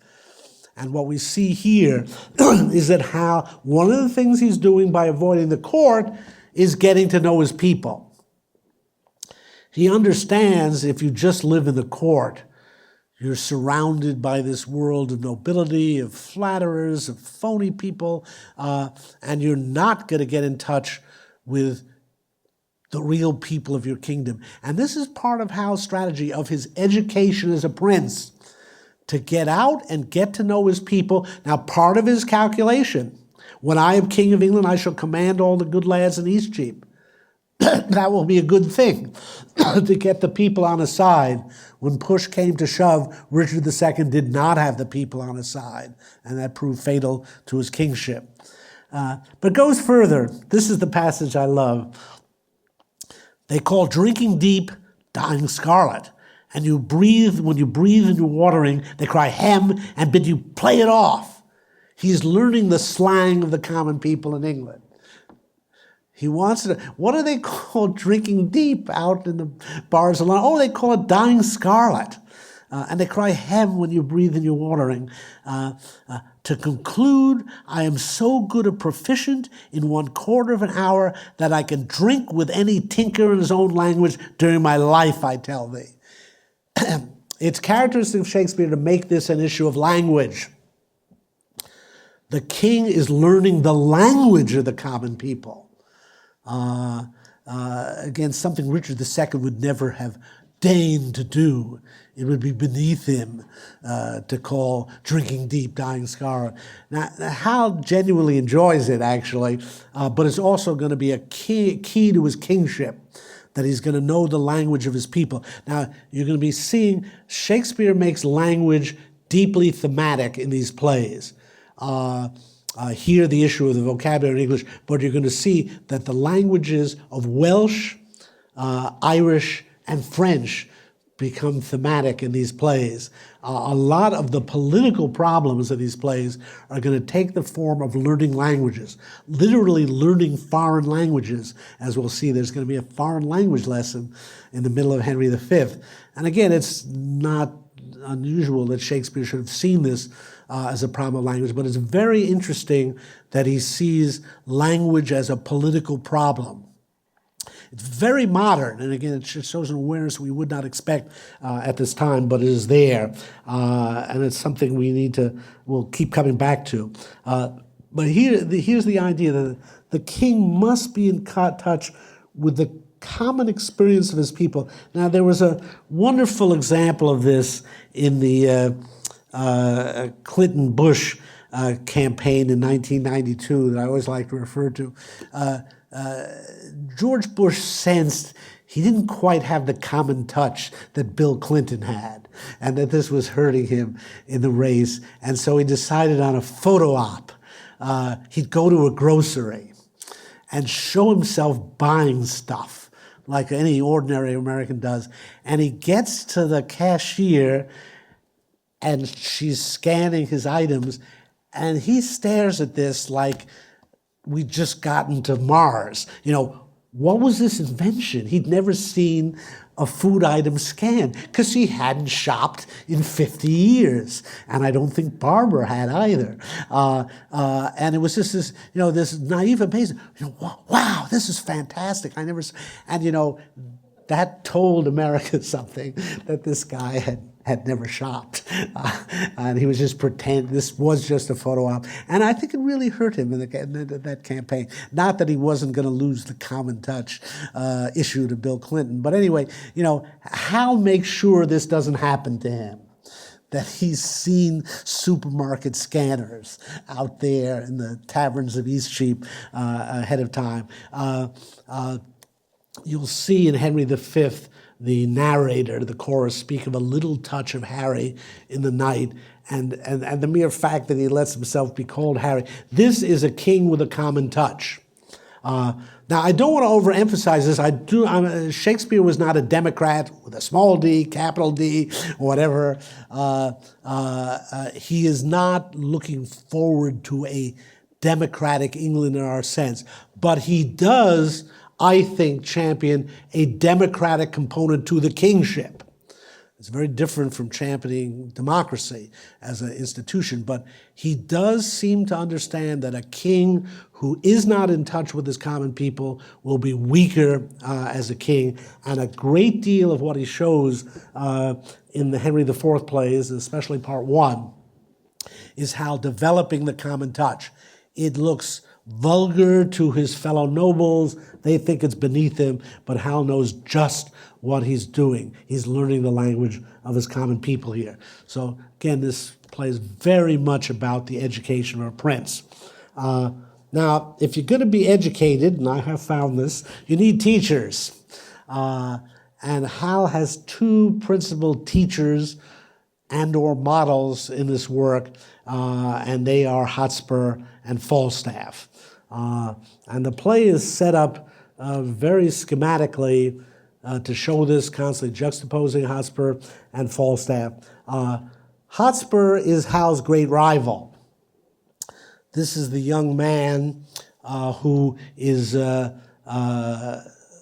And what we see here is that how one of the things he's doing by avoiding the court is getting to know his people. He understands if you just live in the court, you're surrounded by this world of nobility, of flatterers, of phony people, and you're not going to get in touch with the real people of your kingdom. And this is part of Hal's strategy of his education as a prince, to get out and get to know his people. Now, part of his calculation, when I am king of England, I shall command all the good lads in Eastcheap. That will be a good thing to get the people on his side. When push came to shove, Richard II did not have the people on his side, and that proved fatal to his kingship. But it goes further. This is the passage I love. They call drinking deep dying scarlet. And when you breathe in your watering, they cry hem and bid you play it off. He's learning the slang of the common people in England. He wants to, what do they call drinking deep out in the bars of London? Oh, they call it dying scarlet. And they cry hem when you breathe in your watering. To conclude, I am so good a proficient in 1/4 of an hour that I can drink with any tinker in his own language during my life, I tell thee. It's characteristic of Shakespeare to make this an issue of language. The king is learning the language of the common people. Again, something Richard II would never have deigned to do. It would be beneath him to call drinking deep dying scarlet. Now, Hal genuinely enjoys it, actually, but it's also going to be a key to his kingship, that he's going to know the language of his people. Now, you're going to be seeing Shakespeare makes language deeply thematic in these plays. Here, the issue of the vocabulary in English, but you're going to see that the languages of Welsh, Irish, and French become thematic in these plays. A lot of the political problems of these plays are going to take the form of learning languages, literally learning foreign languages. As we'll see, there's going to be a foreign language lesson in the middle of Henry V. And again, it's not unusual that Shakespeare should have seen this as a problem of language, but it's very interesting that he sees language as a political problem. It's very modern, and again, it shows an awareness we would not expect at this time, but it is there, and it's something we'll keep coming back to. But here's the idea that the king must be in touch with the common experience of his people. Now, there was a wonderful example of this in the Clinton-Bush campaign in 1992 that I always like to refer to. George Bush sensed he didn't quite have the common touch that Bill Clinton had, and that this was hurting him in the race. And so he decided on a photo op. He'd go to a grocery and show himself buying stuff like any ordinary American does. And he gets to the cashier and she's scanning his items, and he stares at this like we'd just gotten to Mars. You know, what was this invention? He'd never seen a food item scanned because he hadn't shopped in 50 years. And I don't think Barbara had either. And it was just this, this naive amazement. Wow, this is fantastic. And, that told America something, that this guy had never shopped. And he was just pretending this was just a photo op. And I think it really hurt him in that campaign. Not that he wasn't going to lose the common touch issue to Bill Clinton. But anyway, Hal makes sure this doesn't happen to him, that he's seen supermarket scanners out there in the taverns of Eastcheap ahead of time. You'll see in Henry V, the narrator, the chorus, speak of a little touch of Harry in the night, and the mere fact that he lets himself be called Harry. This is a king with a common touch. Now, I don't want to overemphasize this. Shakespeare was not a Democrat with a small d, capital D, or whatever. He is not looking forward to a democratic England in our sense. But he does, I think, champion a democratic component to the kingship. It's very different from championing democracy as an institution, but he does seem to understand that a king who is not in touch with his common people will be weaker as a king, and a great deal of what he shows in the Henry IV plays, especially part one, is how developing the common touch. It looks vulgar to his fellow nobles. They think it's beneath him, but Hal knows just what he's doing. He's learning the language of his common people here. So again, this play is very much about the education of a prince. Now, if you're going to be educated, and I have found this, you need teachers. And Hal has two principal teachers and or models in this work, and they are Hotspur and Falstaff. And the play is set up very schematically to show this, constantly juxtaposing Hotspur and Falstaff. Hotspur is Hal's great rival. This is the young man who is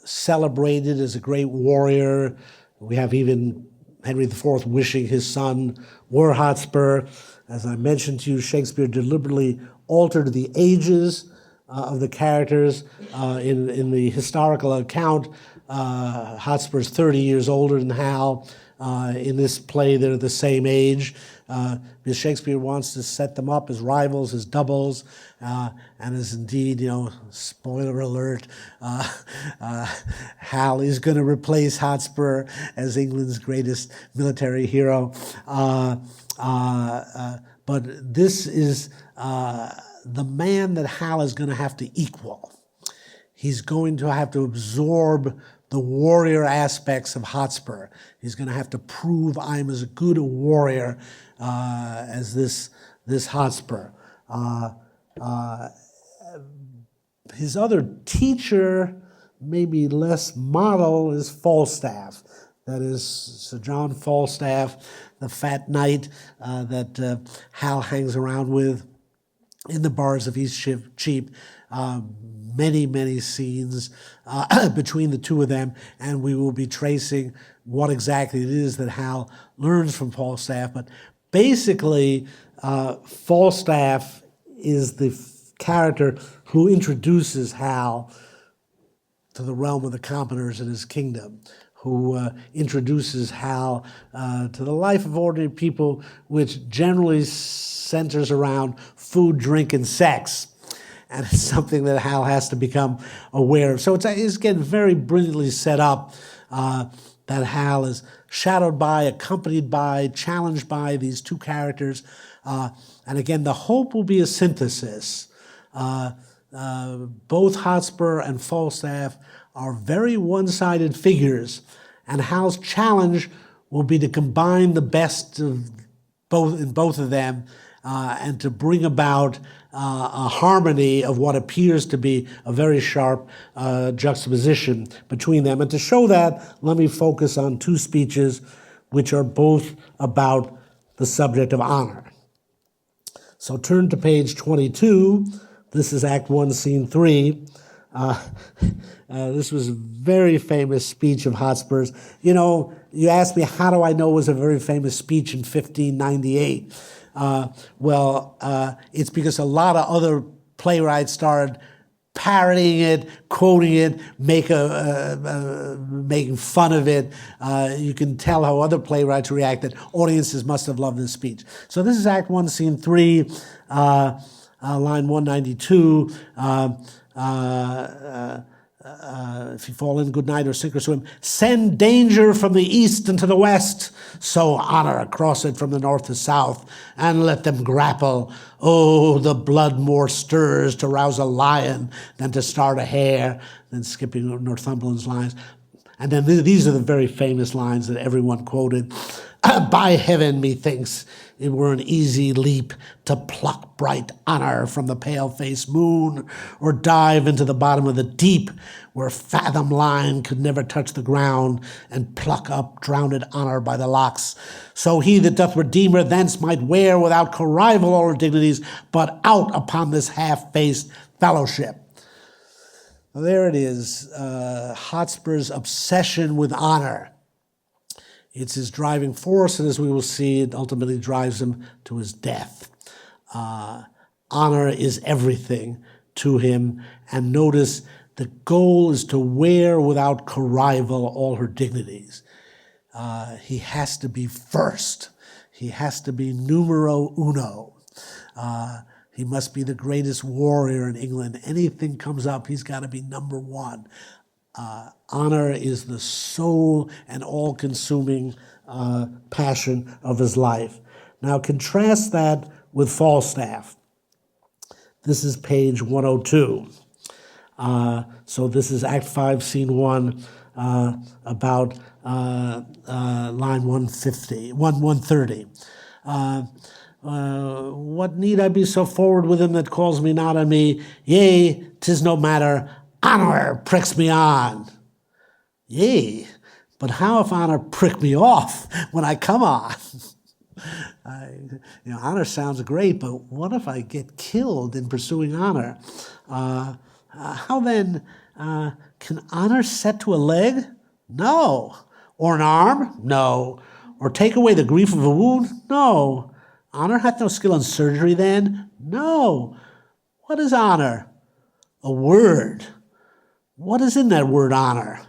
celebrated as a great warrior. We have even Henry IV wishing his son were Hotspur. As I mentioned to you, Shakespeare deliberately altered the ages of the characters. In the historical account, Hotspur's 30 years older than Hal. In this play, they're the same age, because Shakespeare wants to set them up as rivals, as doubles, and as indeed, spoiler alert, Hal is going to replace Hotspur as England's greatest military hero. But this is the man that Hal is going to have to equal. He's going to have to absorb the warrior aspects of Hotspur. He's going to have to prove I'm as good a warrior as this Hotspur. His other teacher, maybe less model, is Falstaff. That is Sir John Falstaff, the fat knight that Hal hangs around with in the bars of East Cheap. Many, many scenes between the two of them, and we will be tracing what exactly it is that Hal learns from Falstaff. But basically, Falstaff is the character who introduces Hal to the realm of the commoners in his kingdom, who introduces Hal to the life of ordinary people, which generally centers around food, drink, and sex. And it's something that Hal has to become aware of. So it's getting very brilliantly set up that Hal is shadowed by, accompanied by, challenged by these two characters. And again, the hope will be a synthesis. Both Hotspur and Falstaff are very one-sided figures, and Hal's challenge will be to combine the best of both of them and to bring about a harmony of what appears to be a very sharp juxtaposition between them. And to show that, let me focus on two speeches which are both about the subject of honor. So turn to page 22. This is Act 1, Scene 3. This was a very famous speech of Hotspur's. You asked me, how do I know it was a very famous speech in 1598? It's because a lot of other playwrights started parodying it, quoting it, making fun of it. You can tell how other playwrights reacted. Audiences must have loved this speech. So this is Act 1, Scene 3, line 192. If you fall in, good night, or sink or swim. Send danger from the east and to the west, sow honor across it from the north to south, and let them grapple. Oh, the blood more stirs to rouse a lion than to start a hare. Then skipping Northumberland's lines. And then these are the very famous lines that everyone quoted. By heaven, methinks it were an easy leap to pluck bright honor from the pale-faced moon, or dive into the bottom of the deep, where fathom line could never touch the ground, and pluck up drowned honor by the locks. So he that doth redeem her thence might wear without corrival all her dignities, but out upon this half-faced fellowship. Well, there it is, Hotspur's obsession with honor. It's his driving force, and as we will see, it ultimately drives him to his death. Honor is everything to him, and notice the goal is to wear without corrival all her dignities. He has to be first. He has to be numero uno. He must be the greatest warrior in England. Anything comes up, he's got to be number one. Honor is the sole and all-consuming passion of his life. Now contrast that with Falstaff. This is page 102. So this is Act 5, Scene 1, about line 130. What need I be so forward with him that calls me not on me? Yea, 'tis no matter, honor pricks me on. Yea, but how if honor prick me off when I come on? Honor sounds great, but what if I get killed in pursuing honor? How then can honor set to a leg? No. Or an arm? No. Or take away the grief of a wound? No. Honor hath no skill in surgery then? No. What is honor? A word. What is in that word honor?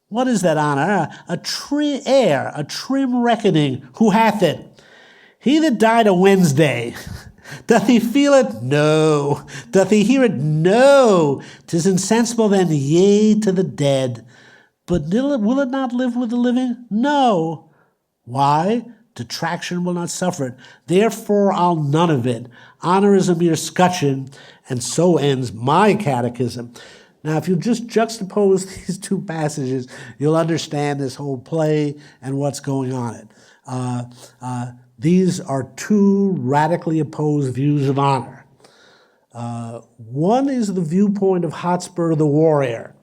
What is that honor? A trim reckoning. Who hath it? He that died a Wednesday. Doth he feel it? No. Doth he hear it? No. 'Tis insensible then, yea, to the dead. But will it not live with the living? No. Why? Detraction will not suffer it. Therefore I'll none of it. Honor is a mere scutcheon, and so ends my catechism. Now, if you just juxtapose these two passages, you'll understand this whole play and what's going on in it. These are two radically opposed views of honor. One is the viewpoint of Hotspur the warrior,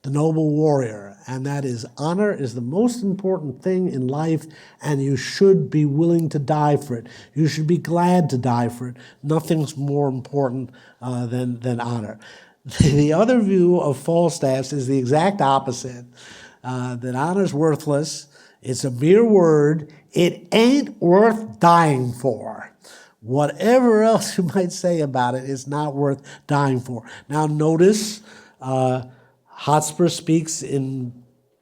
the noble warrior, and that is honor is the most important thing in life, and you should be willing to die for it. You should be glad to die for it. Nothing's more important than honor. The other view of Falstaff's is the exact opposite, that honor's worthless. It's a mere word. It ain't worth dying for. Whatever else you might say about it, it's not worth dying for. Now notice, Hotspur speaks in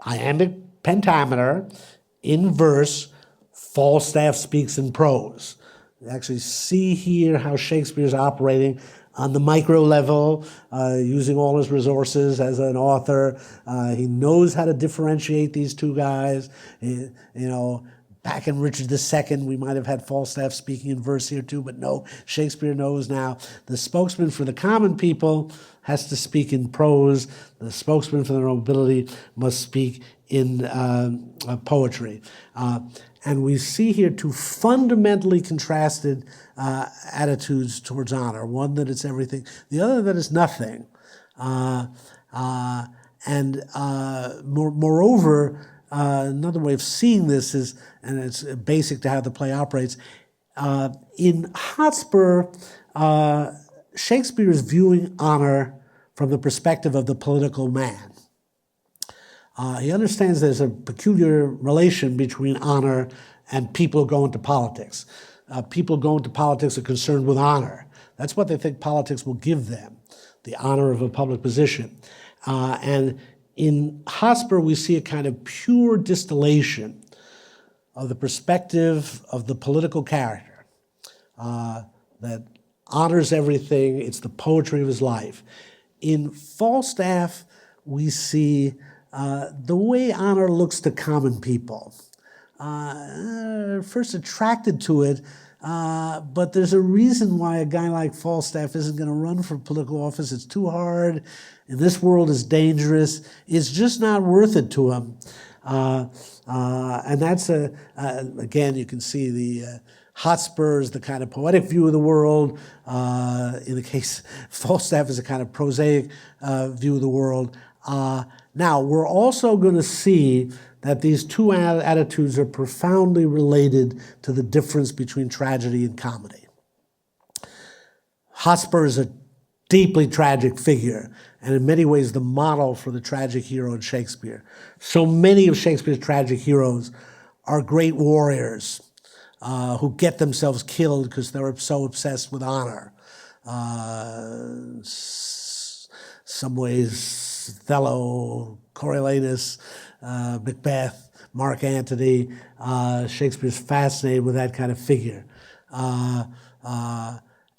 iambic pentameter, in verse. Falstaff speaks in prose. You actually see here how Shakespeare's operating on the micro level, using all his resources as an author. He knows how to differentiate these two guys. Back in Richard II, we might have had Falstaff speaking in verse here too, but no, Shakespeare knows now. The spokesman for the common people has to speak in prose. The spokesman for the nobility must speak in poetry. And we see here two fundamentally contrasted attitudes towards honor. One that it's everything, the other that it's nothing. Moreover, another way of seeing this is, and it's basic to how the play operates, in Hotspur, Shakespeare is viewing honor from the perspective of the political man. He understands there's a peculiar relation between honor and people going to politics. People going to politics are concerned with honor. That's what they think politics will give them, the honor of a public position. And in Hotspur, we see a kind of pure distillation of the perspective of the political character that honors everything. It's the poetry of his life. In Falstaff, we see the way honor looks to common people. First attracted to it But there's a reason why a guy like Falstaff isn't going to run for political office. It's too hard. And this world is dangerous. It's just not worth it to him. And that's, again, you can see the Hotspur is the kind of poetic view of the world. In the case, Falstaff is a kind of prosaic view of the world. Now, we're also going to see that these two attitudes are profoundly related to the difference between tragedy and comedy. Hotspur is a deeply tragic figure, and in many ways the model for the tragic hero in Shakespeare. So many of Shakespeare's tragic heroes are great warriors who get themselves killed because they're so obsessed with honor. Some ways, Othello, Coriolanus, Macbeth, Mark Antony. Shakespeare's fascinated with that kind of figure.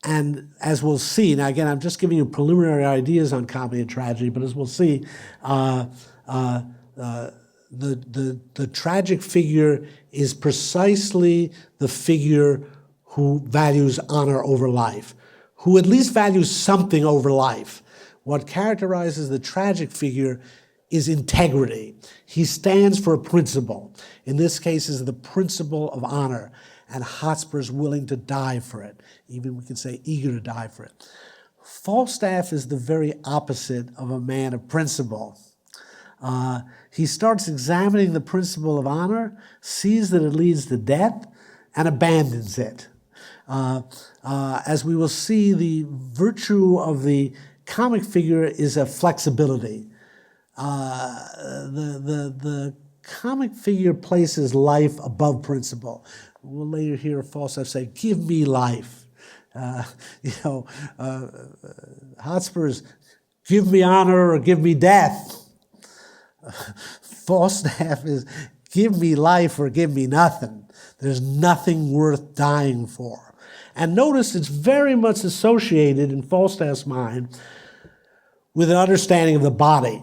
And as we'll see, now again, I'm just giving you preliminary ideas on comedy and tragedy, but as we'll see, the tragic figure is precisely the figure who values honor over life, who at least values something over life. What characterizes the tragic figure is integrity. He stands for a principle. In this case, is the principle of honor. And Hotspur's willing to die for it. Even we could say eager to die for it. Falstaff is the very opposite of a man of principle. He starts examining the principle of honor, sees that it leads to death, and abandons it. As we will see, the virtue of the comic figure is a flexibility. The comic figure places life above principle. We'll later hear Falstaff say, "Give me life." Hotspur's, "Give me honor or give me death." Falstaff is, "Give me life or give me nothing." There's nothing worth dying for. And notice it's very much associated in Falstaff's mind with an understanding of the body.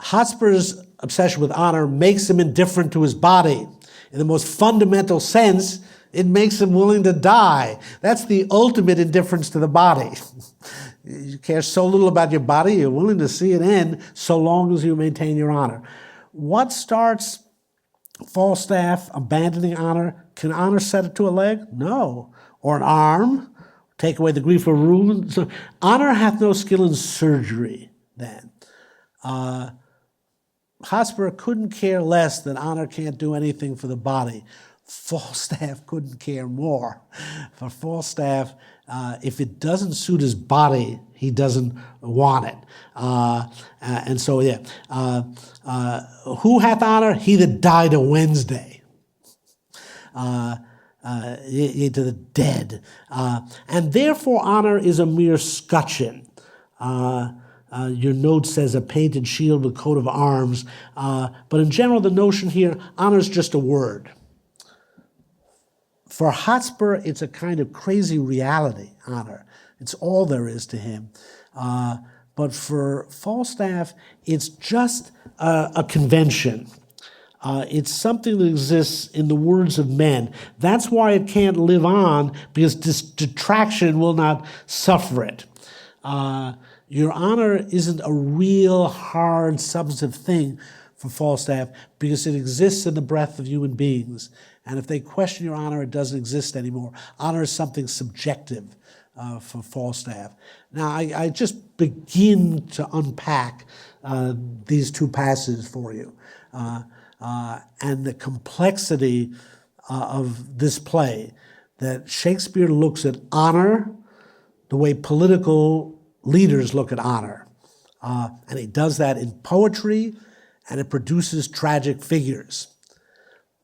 Hotspur's obsession with honor makes him indifferent to his body. In the most fundamental sense, it makes him willing to die. That's the ultimate indifference to the body. You care so little about your body, you're willing to see it end so long as you maintain your honor. What starts Falstaff abandoning honor? Can honor set it to a leg? No. Or an arm? Take away the grief of ruin? So, honor hath no skill in surgery, then. Hotspur couldn't care less that honor can't do anything for the body. Falstaff couldn't care more. For Falstaff, if it doesn't suit his body, he doesn't want it. And so, who hath honor? He that died a Wednesday. To the dead. And therefore honor is a mere scutcheon. Your note says a painted shield with coat of arms. But in general, the notion here, honor is just a word. For Hotspur, it's a kind of crazy reality, honor. It's all there is to him. But for Falstaff, it's just a convention. It's something that exists in the words of men. That's why it can't live on, because this detraction will not suffer it. Your honor isn't a real, hard, substantive thing for Falstaff because it exists in the breath of human beings. And if they question your honor, it doesn't exist anymore. Honor is something subjective for Falstaff. Now, I just begin to unpack these two passages for you. And the complexity of this play, that Shakespeare looks at honor the way political leaders look at honor. And he does that in poetry, and it produces tragic figures.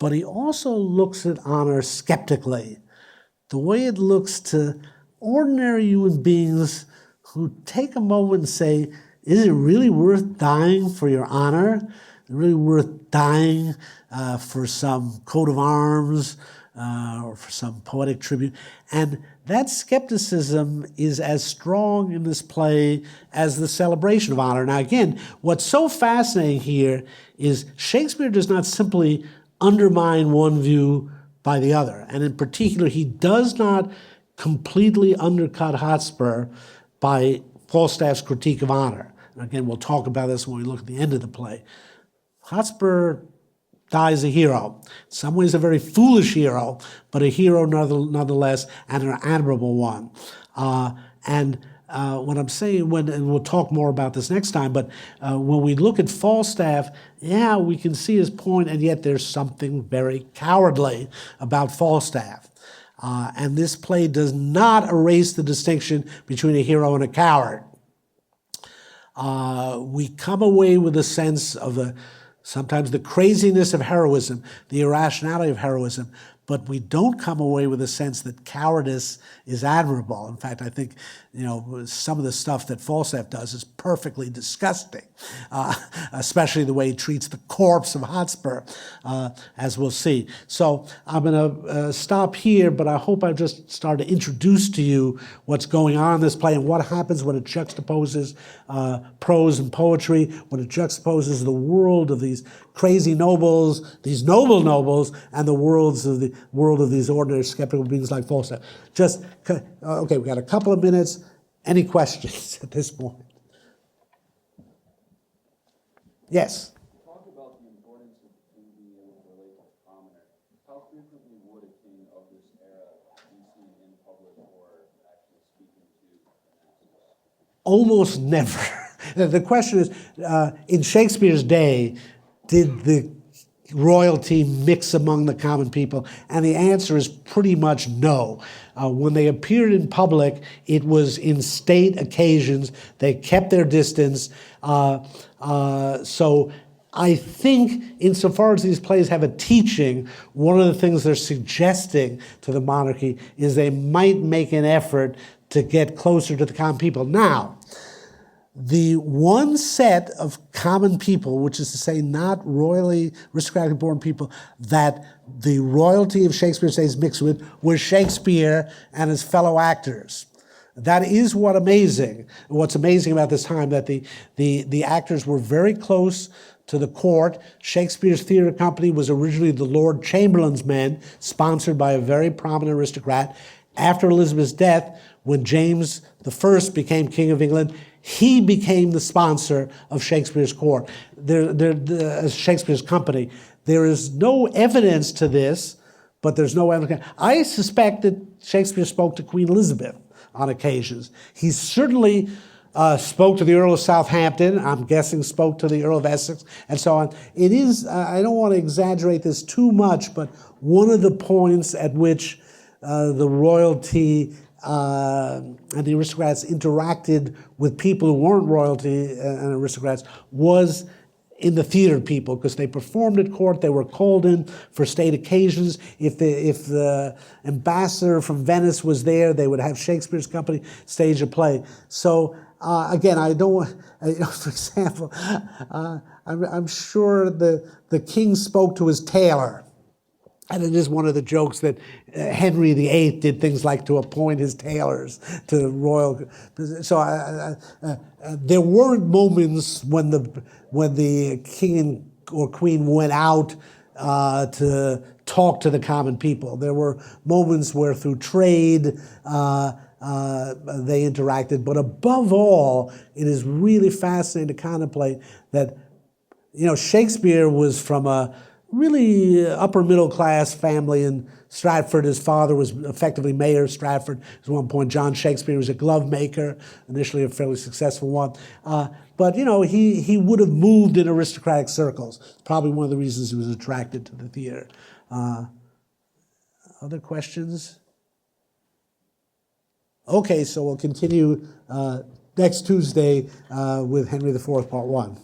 But he also looks at honor skeptically, the way it looks to ordinary human beings who take a moment and say, is it really worth dying for your honor? Is it really worth dying for some coat of arms or for some poetic tribute? And that skepticism is as strong in this play as the celebration of honor. Now again, what's so fascinating here is Shakespeare does not simply undermine one view by the other. And in particular, he does not completely undercut Hotspur by Falstaff's critique of honor. And again, we'll talk about this when we look at the end of the play. Hotspur dies a hero. In some ways a very foolish hero, but a hero nonetheless, and an admirable one. What I'm saying, and we'll talk more about this next time, but when we look at Falstaff, yeah, we can see his point, and yet there's something very cowardly about Falstaff. And this play does not erase the distinction between a hero and a coward. We come away with a sense of sometimes the craziness of heroism, the irrationality of heroism, but we don't come away with a sense that cowardice is admirable. In fact, I think, some of the stuff that Falstaff does is perfectly disgusting, especially the way he treats the corpse of Hotspur, as we'll see. So I'm going to stop here, but I hope I've just started to introduce to you what's going on in this play and what happens when it juxtaposes prose and poetry, when it juxtaposes the world of these crazy nobles, these noble nobles, and the world of these ordinary skeptical beings like Falstaff. Okay, we got a couple of minutes. Any questions at this point? Yes? Talk about the importance of the king being able to relate to the commoner. How frequently would a king of this era be seen in public or actually speaking to the masses? Almost never. The question is, in Shakespeare's day, did the royalty mix among the common people? And the answer is pretty much no. When they appeared in public, it was in state occasions. They kept their distance. So I think insofar as these plays have a teaching, one of the things they're suggesting to the monarchy is they might make an effort to get closer to the common people. Now, the one set of common people, which is to say not royally aristocratically born people, that the royalty of Shakespeare's days mixed with was Shakespeare and his fellow actors. That is what's amazing about this time, that the actors were very close to the court. Shakespeare's theater company was originally the Lord Chamberlain's men, sponsored by a very prominent aristocrat. After Elizabeth's death, when James I became King of England, he became the sponsor of Shakespeare's court, Shakespeare's company. There is no evidence to this, but there's no evidence. I suspect that Shakespeare spoke to Queen Elizabeth on occasions. He certainly spoke to the Earl of Southampton, I'm guessing spoke to the Earl of Essex, and so on. It is, I don't want to exaggerate this too much, but one of the points at which the royalty and the aristocrats interacted with people who weren't royalty and aristocrats was in the theater people, because they performed at court. They were called in for state occasions. If the ambassador from Venice was there, they would have Shakespeare's company stage a play. So again, I don't want, for example, I'm sure the king spoke to his tailor. And it is one of the jokes that Henry VIII did things like to appoint his tailors to royal. So there weren't moments when the king or queen went out to talk to the common people. There were moments where through trade they interacted. But above all, it is really fascinating to contemplate that, Shakespeare was from a really upper middle class family in Stratford. His father was effectively mayor of Stratford. At one point, John Shakespeare was a glove maker, initially a fairly successful one. But he would have moved in aristocratic circles. Probably one of the reasons he was attracted to the theater. Other questions? Okay, so we'll continue next Tuesday with Henry IV, Part 1.